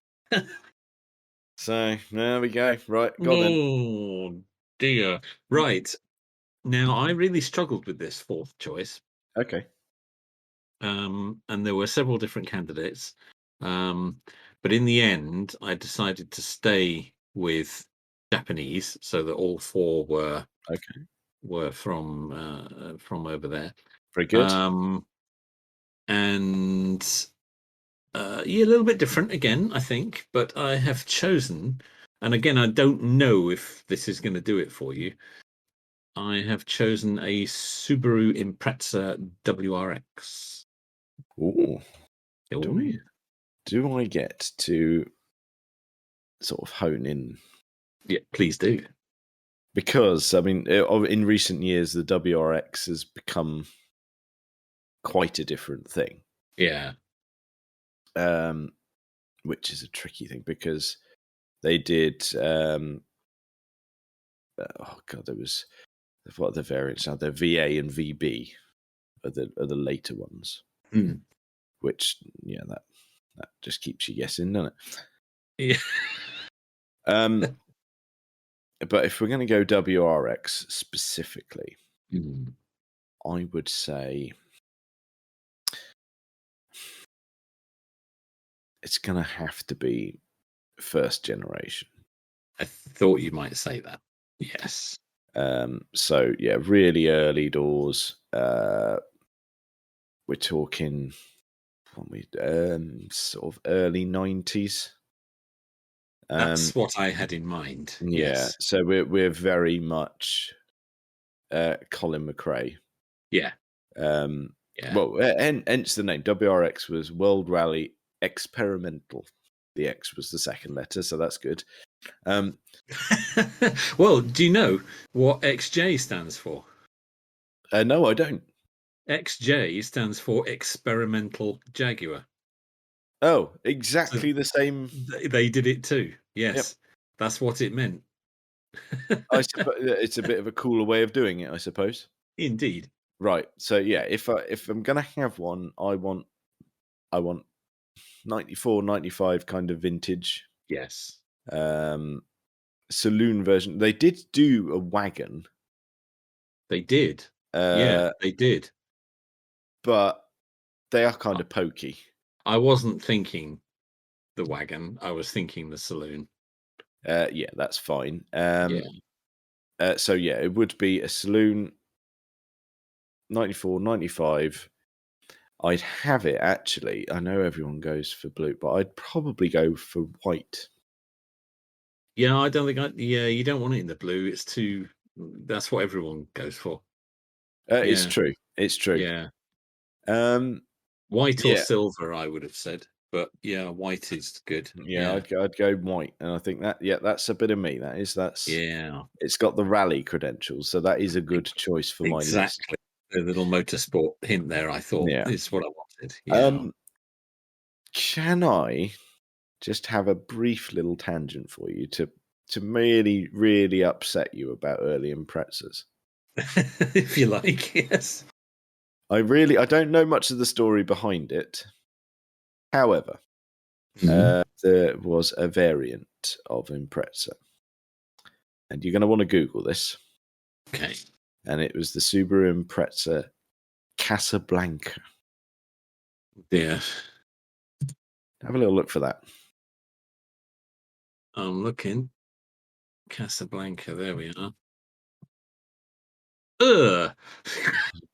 So there we go. Right, go on then. Oh dear. Right. Now, I really struggled with this fourth choice. Okay. And there were several different candidates. Um, but in the end, I decided to stay with Japanese, so that all four Okay. were from over there. Very good. Um, and yeah, a little bit different again, I think. But I have chosen, and again, I don't know if this is going to do it for you. I have chosen a Subaru Impreza WRX. Ooh. Oh, Do we? do I get to sort of hone in? Yeah, please do. Because, I mean, in recent years, the WRX has become quite a different thing. Yeah. Which is a tricky thing because they did. Oh God, there was what are the variants now? They're VA and VB are the later ones. Mm. Which that just keeps you guessing, doesn't Yeah. it? But if we're going to go WRX specifically, I would say it's going to have to be first generation. I thought you might say that. Yes. So yeah, really early doors. We're talking sort of early 90s. That's what I had in mind. Yeah. Yes. So we're very much Colin McRae. Yeah. Yeah. Well, hence the name. WRX was World Rally Experimental. The X was the second letter, so that's good. Well, do you know what XJ stands for? No, I don't. XJ stands for Experimental Jaguar. Oh, exactly So the same. they did it too. Yes. Yep. That's what it meant. I suppose it's a bit of a cooler way of doing it, I suppose. Indeed. Right. So yeah, if I'm gonna have one, I want 94, 95 kind of vintage. Yes. Saloon version. They did do a wagon. They did. Yeah, they did. But they are kind of pokey. I wasn't thinking the wagon. I was thinking the saloon. Yeah, that's fine. Yeah. So yeah, it would be a saloon 94, 95. I'd have it actually. I know everyone goes for blue, but I'd probably go for white. Yeah, I don't think yeah, you don't want it in the blue. It's too that's what everyone goes for. It's Yeah. true. It's true. Yeah. Um, White or yeah. silver, I would have said. But yeah, white is good. Yeah, I'd go white, and I think that's a bit of me. That's Yeah. It's got the rally credentials, so that is a good choice for my list. Exactly. The little motorsport hint there, I thought, Yeah. is what I wanted. Yeah. Can I just have a brief little tangent for you to really, really upset you about early Imprezas? If you like, yes. I don't know much of the story behind it. However, there was a variant of Impreza, and you're going to want to Google this. Okay. And it was the Subaru Impreza Casablanca. Yeah. Have a little look for that. I'm looking. Casablanca, there we are. Ugh.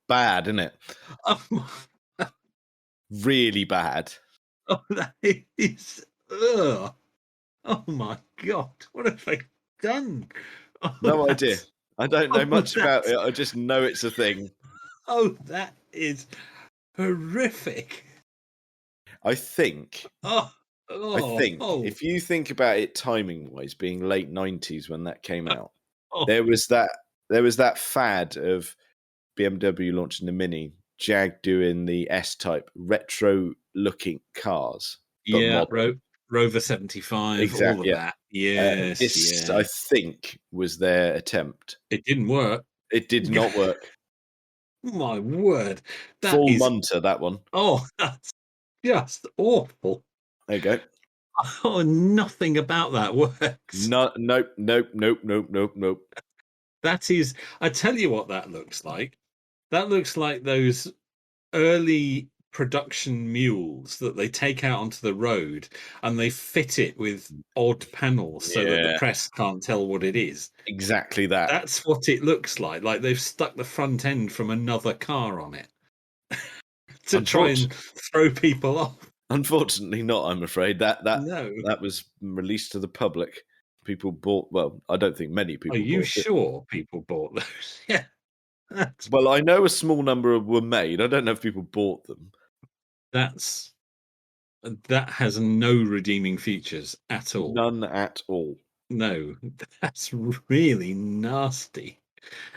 Bad, isn't it? Oh, Really bad. oh, that is. Ugh. Oh my God. What have they done? Oh, No idea. I don't know much about it. I just know it's a thing. Oh, that is horrific. I think if you think about it timing wise, being late 90s when that came out, there was that fad of BMW launching the Mini, Jag doing the S-Type retro looking cars. But yeah, modern. Rover 75, Exactly, all of that. Yes, this, yeah. I think, was their attempt. It didn't work. It did not work. My word. Full Munter, that one. Oh, that's just awful. There you go. Oh, nothing about that works. No, nope. That is, I tell you what that looks like. That looks like those early production mules that they take out onto the road and they fit it with odd panels so that the press can't tell what it is. Exactly that. That's what it looks like. Like they've stuck the front end from another car on it to try and throw people off. Unfortunately not, I'm afraid. That No. was released to the public. People bought, well, I don't think many people Are you bought it. sure people bought those? Yeah. Well, I know a small number were made. I don't know if people bought them. That's That has no redeeming features at all. None at all. No, that's really nasty.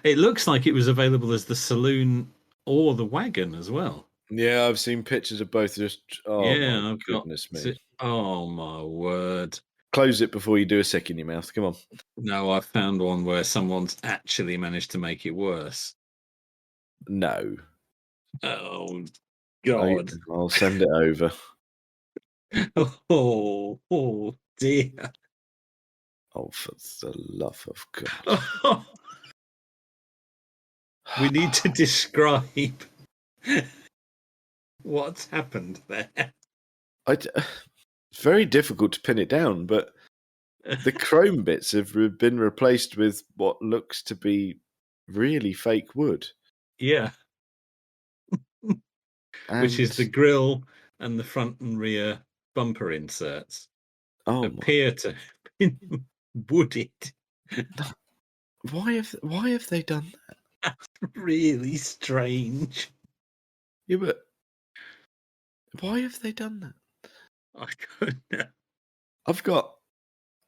It looks like it was available as the saloon or the wagon as well. Yeah, I've seen pictures of both. Just my Yeah, I've got goodness me! oh my word. Close it before you do a sick in your mouth. Come on. No, I found one where someone's actually managed to make it worse. No, Oh God. I'll send it over. Oh dear. Oh, for the love of God! We need to describe what's happened there. It's very difficult to pin it down, but the chrome bits have been replaced with what looks to be really fake wood. Yeah. Which is And the grille and the front and rear bumper inserts oh my! appear to have been wooded. Why have they done that? That's really strange. Yeah, but why have they done that? I don't know. I've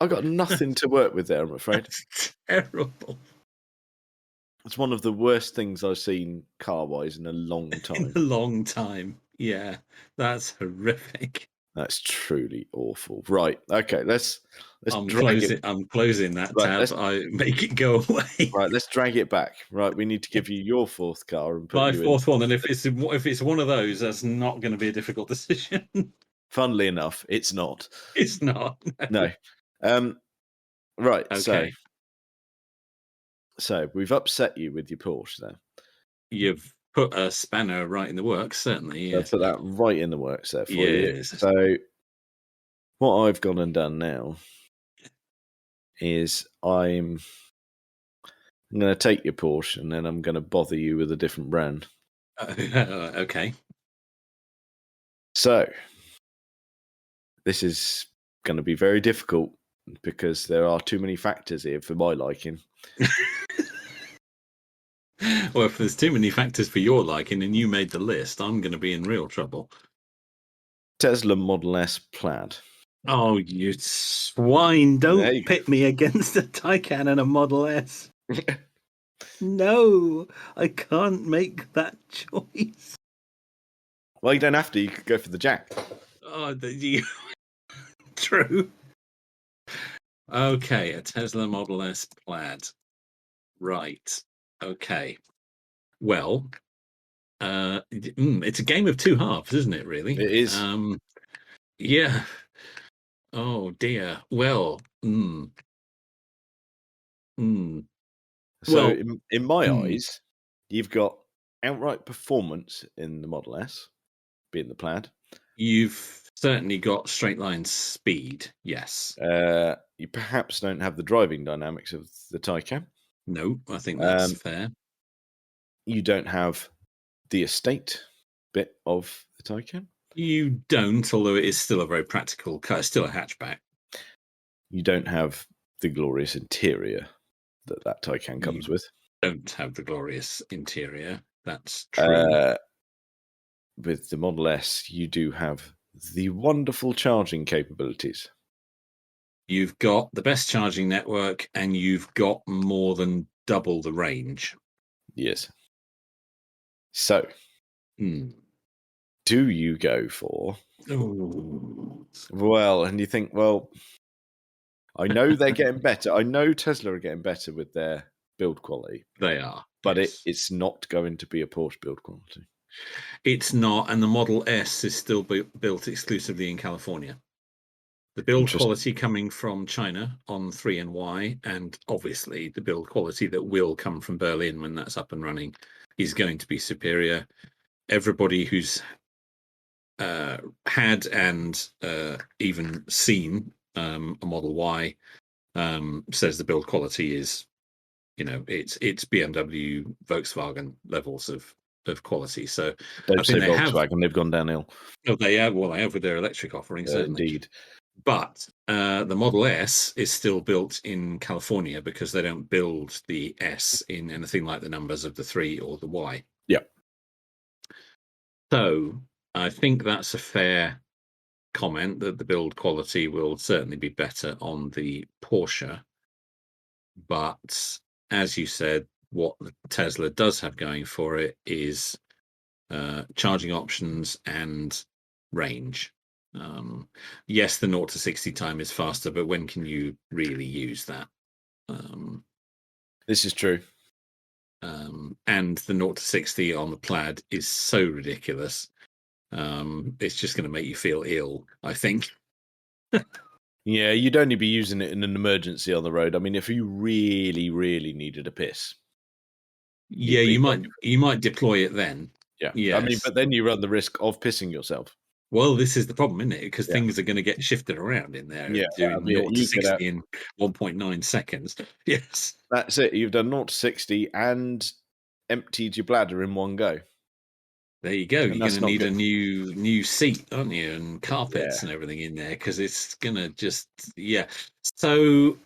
got nothing to work with there, I'm afraid. That's terrible. It's one of the worst things I've seen car-wise in a long In time. a long time. Yeah, that's horrific. That's truly awful. Right, okay, let's I'm drag it. closing that Right, tab. I make it go away. right, let's drag it back. Right, we need to give you your fourth car and put My you in. fourth one, and if it's one of those, that's not going to be a difficult decision. Funnily enough, it's not. It's not. No. Right, Okay. so we've upset you with your Porsche there. You've put a spanner right in the works, certainly. I Yes. put that right in the works there for you. Yes. So what I've gone and done now is I'm going to take your Porsche and then I'm going to bother you with a different brand. Okay. So this is going to be very difficult because there are too many factors here for my liking. Well, if there's too many factors for your liking and you made the list, I'm going to be in real trouble. Tesla Model S Plaid. Oh, you swine. Don't pit me against a Taycan and a Model S. No, I can't make that choice. Well, you don't have to. You could go for the Jack. Oh, true. Okay, a Tesla Model S Plaid. Right. Okay. Well, it's a game of two halves, isn't it? Really, It is. Yeah. Oh dear. Well. So Well, in my eyes, you've got outright performance in the Model S, being the Plaid. You've certainly got straight line speed. Yes. You perhaps don't have the driving dynamics of the Taycan. No, I think that's fair. You don't have the estate bit of the Taycan. You don't, although it is still a very practical car. It's still a hatchback. You don't have the glorious interior that Taycan comes with. Don't have the glorious interior. That's true. With the Model S, you do have the wonderful charging capabilities. You've got the best charging network and you've got more than double the range. Yes. So, do you go for... Oh. Well, and you think, well, I know they're getting better. I know Tesla are getting better with their build quality. They are. But yes. it's not going to be a Porsche build quality. It's not, and the Model S is still built exclusively in California. The build quality coming from China on 3 and Y, and obviously the build quality that will come from Berlin when that's up and running is going to be superior. Everybody who's had and even seen a Model Y says the build quality is, it's BMW, Volkswagen levels of quality. So don't say Volkswagen; they've gone downhill. Oh, they have. Well, they have with their electric offering, certainly. Indeed. But the Model S is still built in California because they don't build the S in anything like the numbers of the 3 or the Y. Yeah. So I think that's a fair comment that the build quality will certainly be better on the Porsche, but as you said, what the Tesla does have going for it is charging options and range. Yes, the 0 to 60 time is faster, but when can you really use that? This is true. And the 0 to 60 on the Plaid is so ridiculous. It's just going to make you feel ill, I think. Yeah, you'd only be using it in an emergency on the road. I mean, if you really, really needed a piss. Yeah, you might deploy it then. Yeah. Yes. I mean, but then you run the risk of pissing yourself. Well, this is the problem, isn't it? Because Yeah. things are going to get shifted around in there, Yeah, doing that'd be 0 it. to You get 60 in 1.9 seconds. Yes. That's it. You've done 0 to 60 and emptied your bladder in one go. There you go. And You're going that's to not need good. a new seat, aren't you? And carpets Yeah. and everything in there, because it's going to just, yeah. So,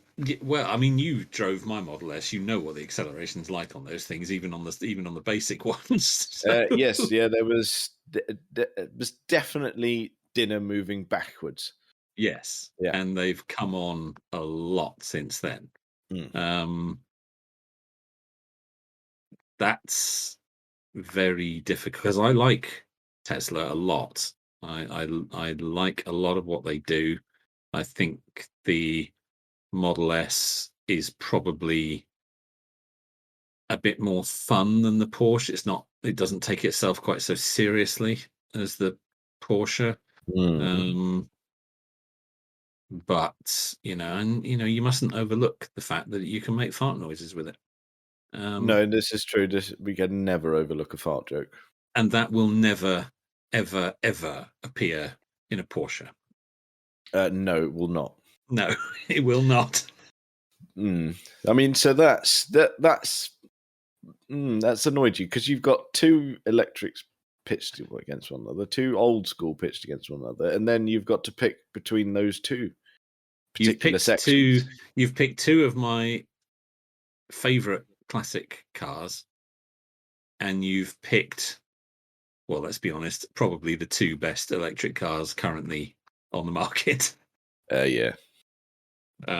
well, I mean, you drove my Model S. You know what the acceleration's like on those things, even on the basic ones. So, Yes, yeah, there was it was definitely dinner moving backwards. yes. Yeah. And they've come on a lot since then. Mm. That's very difficult because I like Tesla a lot. I like a lot of what they do. I think the Model S is probably a bit more fun than the Porsche. It doesn't take itself quite so seriously as the Porsche. Mm. But you mustn't overlook the fact that you can make fart noises with it. No, this is true. We can never overlook a fart joke. And that will never, ever, ever appear in a Porsche. No, it will not. No, it will not. I mean, so that's annoyed you because you've got two electrics pitched against one another, two old school pitched against one another, and then you've got to pick between those two particular sections. You've picked two of my favorite classic cars, and you've picked, well, let's be honest, probably the two best electric cars currently on the market. Yeah.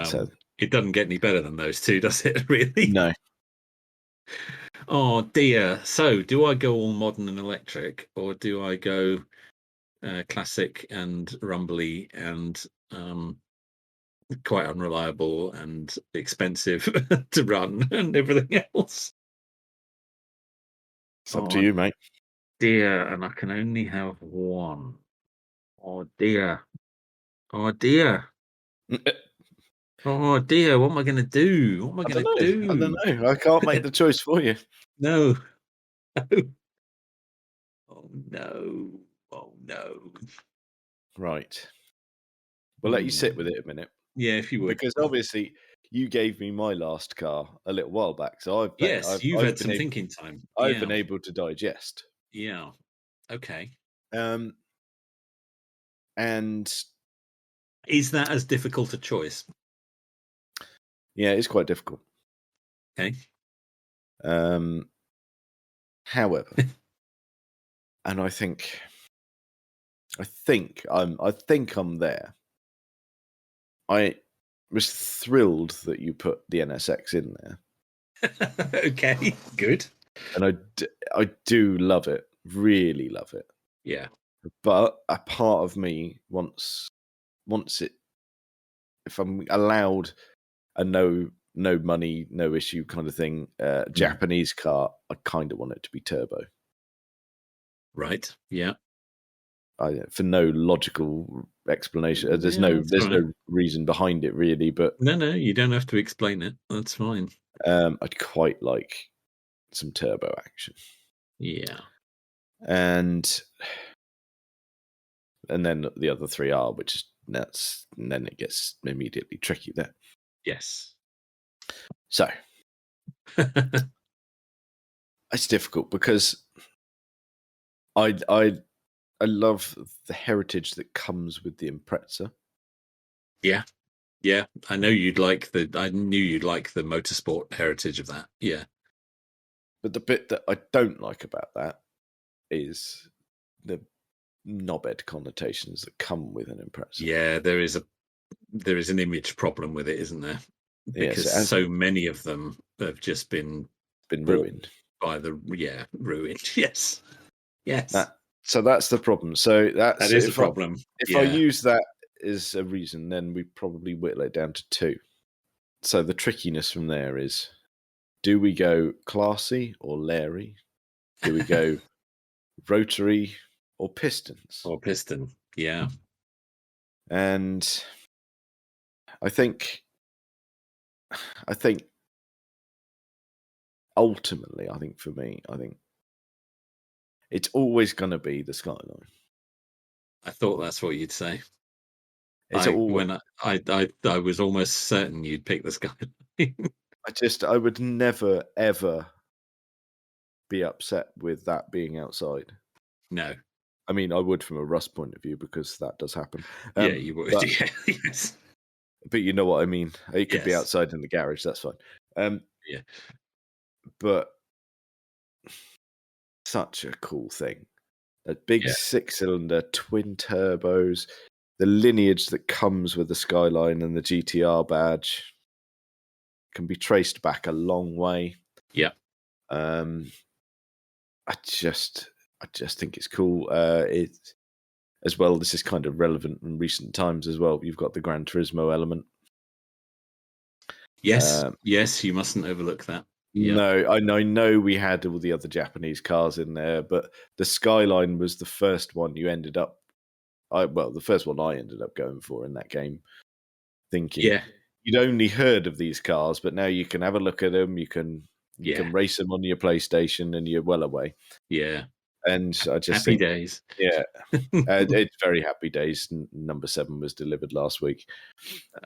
So it doesn't get any better than those two, does it? Really? No. Oh dear. So, do I go all modern and electric, or do I go classic and rumbly and quite unreliable and expensive to run and everything else? It's up to you, mate. Dear, and I can only have one. Oh dear. Oh dear. Oh dear. What am I going to do? What am I going to do? I don't know. I can't make the choice for you. No. No. Oh no. Oh no. Right. We'll let you sit with it a minute. Yeah, if you would. Because obviously you gave me my last car a little while back. So You've had some thinking time. I've been able to digest. Yeah. Okay. And is that as difficult a choice? Yeah, it's quite difficult. Okay. However, and I think I'm there. I was thrilled that you put the NSX in there. Okay, good. And I do love it, really love it. Yeah. But a part of me wants it, if I'm allowed a no money, no issue kind of thing, Japanese car, I kind of want it to be turbo. Right. Yeah. For no logical explanation. There's no reason behind it really, but no, you don't have to explain it. That's fine. I'd quite like some turbo action. Yeah. And then the other three are, which is nuts. And then it gets immediately tricky there. Yes. So it's difficult because I love the heritage that comes with the Impreza. Yeah. Yeah. I knew you'd like the motorsport heritage of that. Yeah. But the bit that I don't like about that is the knobhead connotations that come with an Impreza. Yeah, there is an image problem with it, isn't there? Because Yes, so many of them have just been ruined by ruined. Yes, yes, so that's the problem. So that's that is a problem. If I use that as a reason, then we probably whittle it down to 2. So the trickiness from there is, do we go classy or Larry? Do we go rotary or pistons? Or piston, yeah. And I think ultimately, for me, it's always going to be the Skyline. I thought that's what you'd say. It's I was almost certain you'd pick the Skyline. I would never ever be upset with that being outside. No. I mean, I would from a Rust point of view, because that does happen. Yeah, you would. But, Yes. But you know what I mean. It could be Yes. outside in the garage. That's fine. Yeah. But such a cool thing. A big 6-cylinder, twin turbos, the lineage that comes with the Skyline and the GTR badge can be traced back a long way. Yeah. I just think it's cool. As well, this is kind of relevant in recent times as well. You've got the Gran Turismo element. Yes, yes, you mustn't overlook that. Yep. No, I know we had all the other Japanese cars in there, but the Skyline was the first one you ended up. The first one I ended up going for in that game, thinking you'd only heard of these cars, but now you can have a look at them. You can race them on your PlayStation, and you're well away. Yeah, and I just happy days. Yeah, it's very happy days. Number 7 was delivered last week.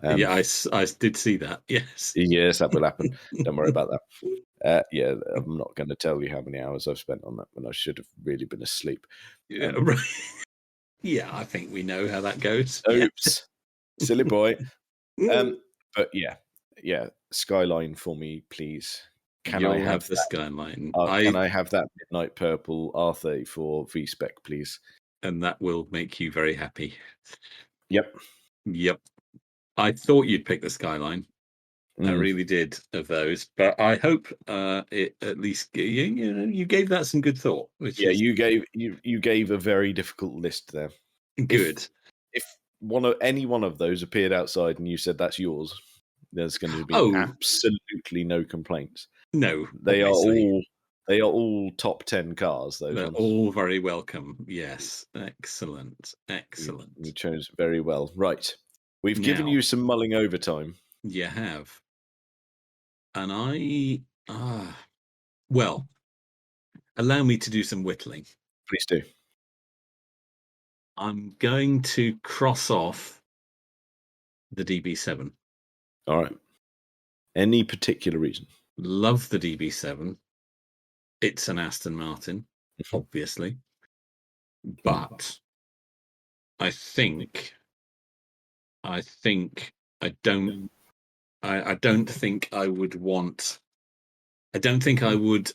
Yeah, I did see that. Yes, yes, that will happen. Don't worry about that. Yeah, I'm not going to tell you how many hours I've spent on that when I should have really been asleep. Yeah, right. Yeah, I think we know how that goes. Oops, silly boy. But yeah, Skyline for me, please. Can I have the Skyline? Can I have that midnight purple R34 V-Spec, please? And that will make you very happy. Yep. I thought you'd pick the Skyline. I really did, of those, but I hope it at least you gave that some good thought. You gave a very difficult list there. Good. If any one of those appeared outside and you said that's yours, there's going to be absolutely no complaints. No, they are all top 10 cars. They're all very welcome. Yes, excellent. You chose very well. Right, we've given you some mulling over time. You have. And allow me to do some whittling. Please do. I'm going to cross off the DB7. All right. Any particular reason? Love the DB7. It's an Aston Martin, obviously. But I think I don't think I would want. I don't think I would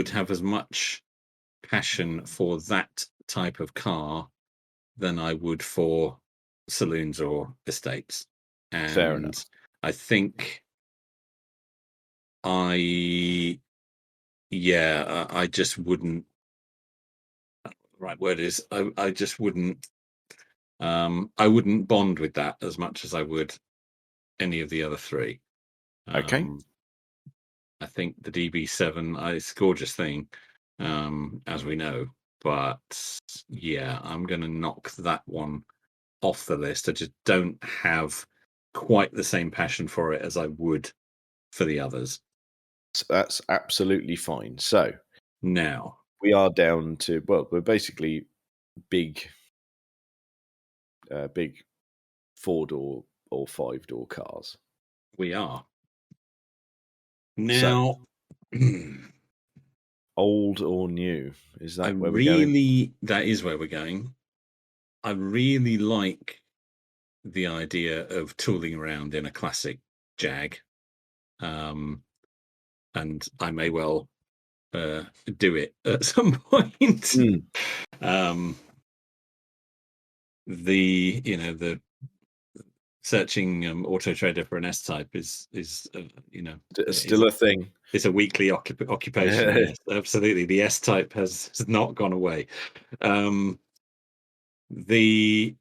have as much passion for that type of car than I would for saloons or estates. And fair enough. I think I just wouldn't. The right word is I just wouldn't. I wouldn't bond with that as much as I would any of the other 3. Okay. I think the DB7 it's a gorgeous thing, as we know. But yeah, I'm going to knock that one off the list. I just don't have quite the same passion for it as I would for the others. So that's absolutely fine. So now we are down to, we're basically big 4-door or 5-door cars. We are. Now, old or new? Is that where we're going? That is where we're going. I really like the idea of tooling around in a classic Jag. And I may well do it at some point. The searching Auto Trader for an S Type is Still a thing. It's a weekly occupation. Yes, absolutely. The S Type has not gone away. The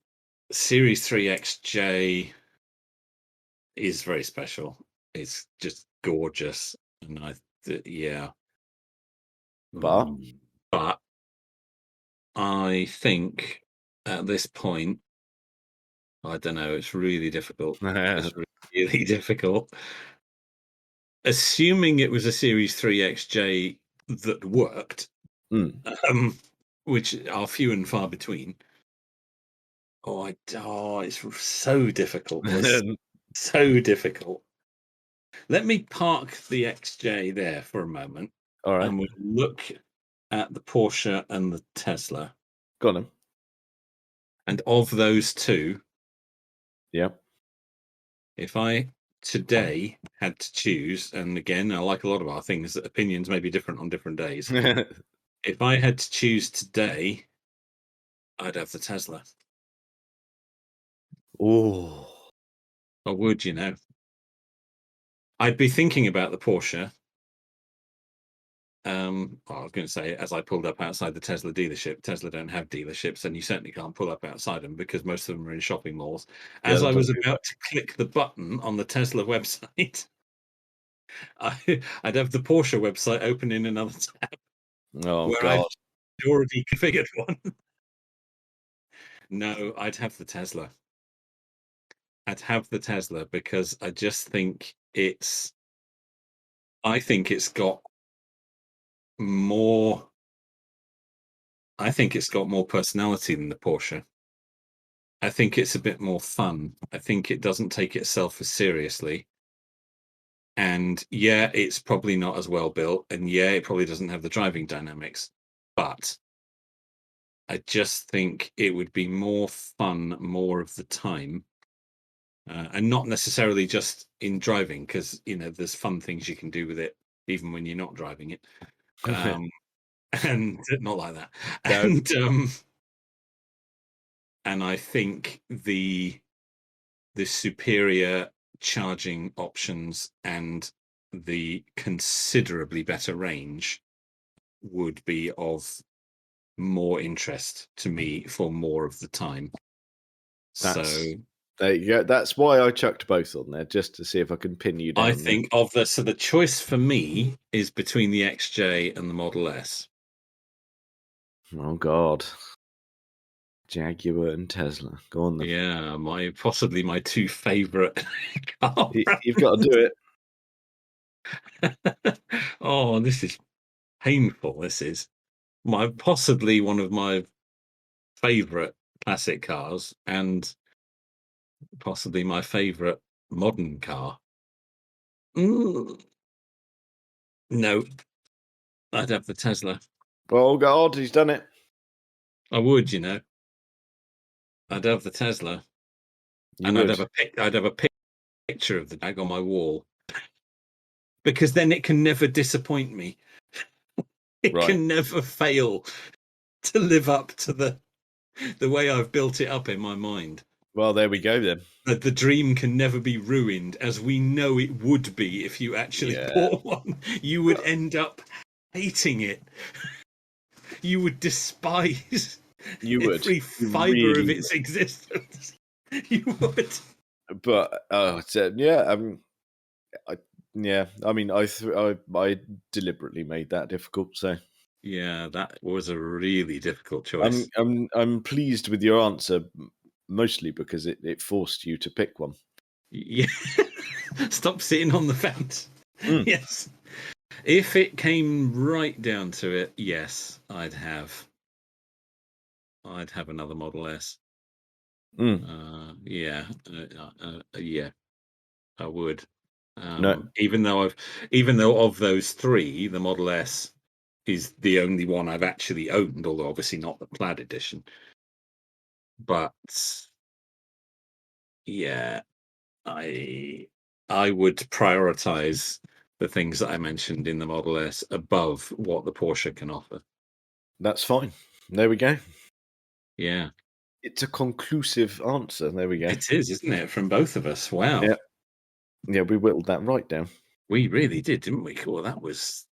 Series 3 XJ is very special. It's just gorgeous, and yeah. But I think at this point, I don't know. It's really difficult. It's really difficult. Assuming it was a Series 3 XJ that worked, which are few and far between. It's so difficult. It's so difficult. Let me park the XJ there for a moment. All right. And we'll look at the Porsche and the Tesla. Got him. And of those two, yeah, if I today had to choose, and again, I like a lot of our things, that opinions may be different on different days. If I had to choose today, I'd have the Tesla. Oh, I would, I'd be thinking about the Porsche. I was going to say, as I pulled up outside the Tesla dealership, Tesla don't have dealerships, and you certainly can't pull up outside them because most of them are in shopping malls. As I was about to click the button on the Tesla website, I'd have the Porsche website open in another tab. Oh, God. I've already configured one. No, I'd have the Tesla. I'd have the Tesla because I just think I think it's got more. I think it's got more personality than the Porsche. I think it's a bit more fun. I think it doesn't take itself as seriously. And yeah, it's probably not as well built. And yeah, it probably doesn't have the driving dynamics. But I just think it would be more fun more of the time. And not necessarily just in driving, because, there's fun things you can do with it, even when you're not driving it. And not like that. No. And I think the superior charging options and the considerably better range would be of more interest to me for more of the time. There you go. That's why I chucked both on there, just to see if I can pin you down. I think the choice for me is between the XJ and the Model S. Oh, God. Jaguar and Tesla. Go on then. Yeah, possibly my two favorite cars. You've got to do it. Oh, this is painful. This is possibly one of my favorite classic cars and possibly my favorite modern car. No, I'd have the Tesla. Oh, God, he's done it. I would, I'd have the Tesla. I'd have a picture of the Jag on my wall, because then it can never disappoint me. It can never fail to live up to the way I've built it up in my mind. Well, there we go then. The dream can never be ruined, as we know it would be if you actually bought one. You would end up hating it. You would despise every fiber of its existence. You would. But yeah, I mean, I deliberately made that difficult. So yeah, that was a really difficult choice. I'm pleased with your answer, mostly because it forced you to pick one. Yeah. Stop sitting on the fence. Yes. If it came right down to it, yes, I'd have another Model S. Yeah, I would. No. Even though of those three, the Model S is the only one I've actually owned, although obviously not the plaid edition. But yeah, I would prioritize the things that I mentioned in the Model S above what the Porsche can offer. That's fine. There we go. Yeah. It's a conclusive answer. There we go. It is, isn't it? From both of us. Wow. Yeah. Yeah, we whittled that right down. We really did, didn't we? Cool. That was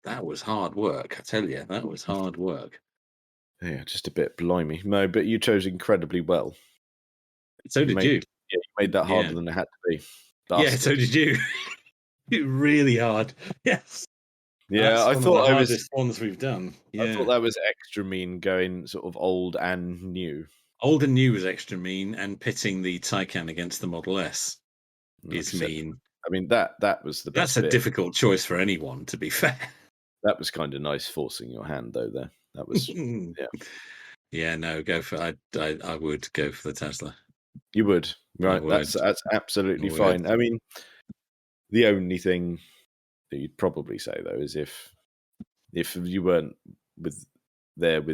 hard work. I tell you, that was hard work. Yeah, just a bit blimey. No, but you chose incredibly well. So did you. Yeah, you made that harder than it had to be. Yeah, Bastard. so did you. Really hard. Yes. Yeah, That's I one thought of the hardest ones we've done. Yeah. I thought that was extra mean, going sort of old and new. Old and new was extra mean, and pitting the Taycan against the Model S is mean. I mean, that was the best. That's a bit. difficult choice for anyone, to be fair. That was kind of nice, forcing your hand though. There, that was Yeah. No, go for. I would go for the Tesla. You would, right? Would. That's absolutely fine. I mean, the only thing that you'd probably say though is if you weren't with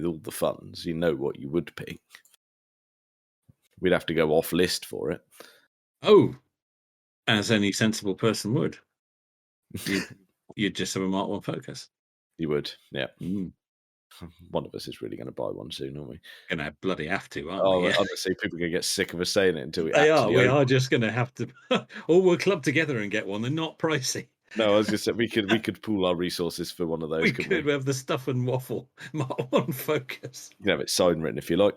all the funds, you know what you would pick. We'd have to go off list for it. Oh, as any sensible person would. You'd just have a Mark 1 Focus. You would, yeah. Mm. One of us is really going to buy one soon, aren't we? Gonna bloody have to, aren't we? Yeah. Honestly, people are going to get sick of us saying it until we We actually are just going to have to. Or we'll club together and get one. They're not pricey. No, I was going to say we could pool our resources for one of those. We could have the Stuff and Waffle Mark 1 Focus. You can have it signed written if you like.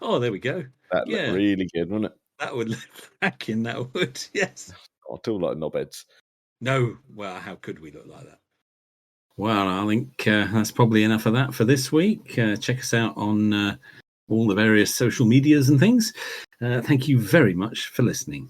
Oh, there we go. That'd look really good, wouldn't it? That would look cracking. That would, yes. Not at all like knobheads. No, well, how could we look like that? Well, I think that's probably enough of that for this week. Check us out on all the various social medias and things. Thank you very much for listening.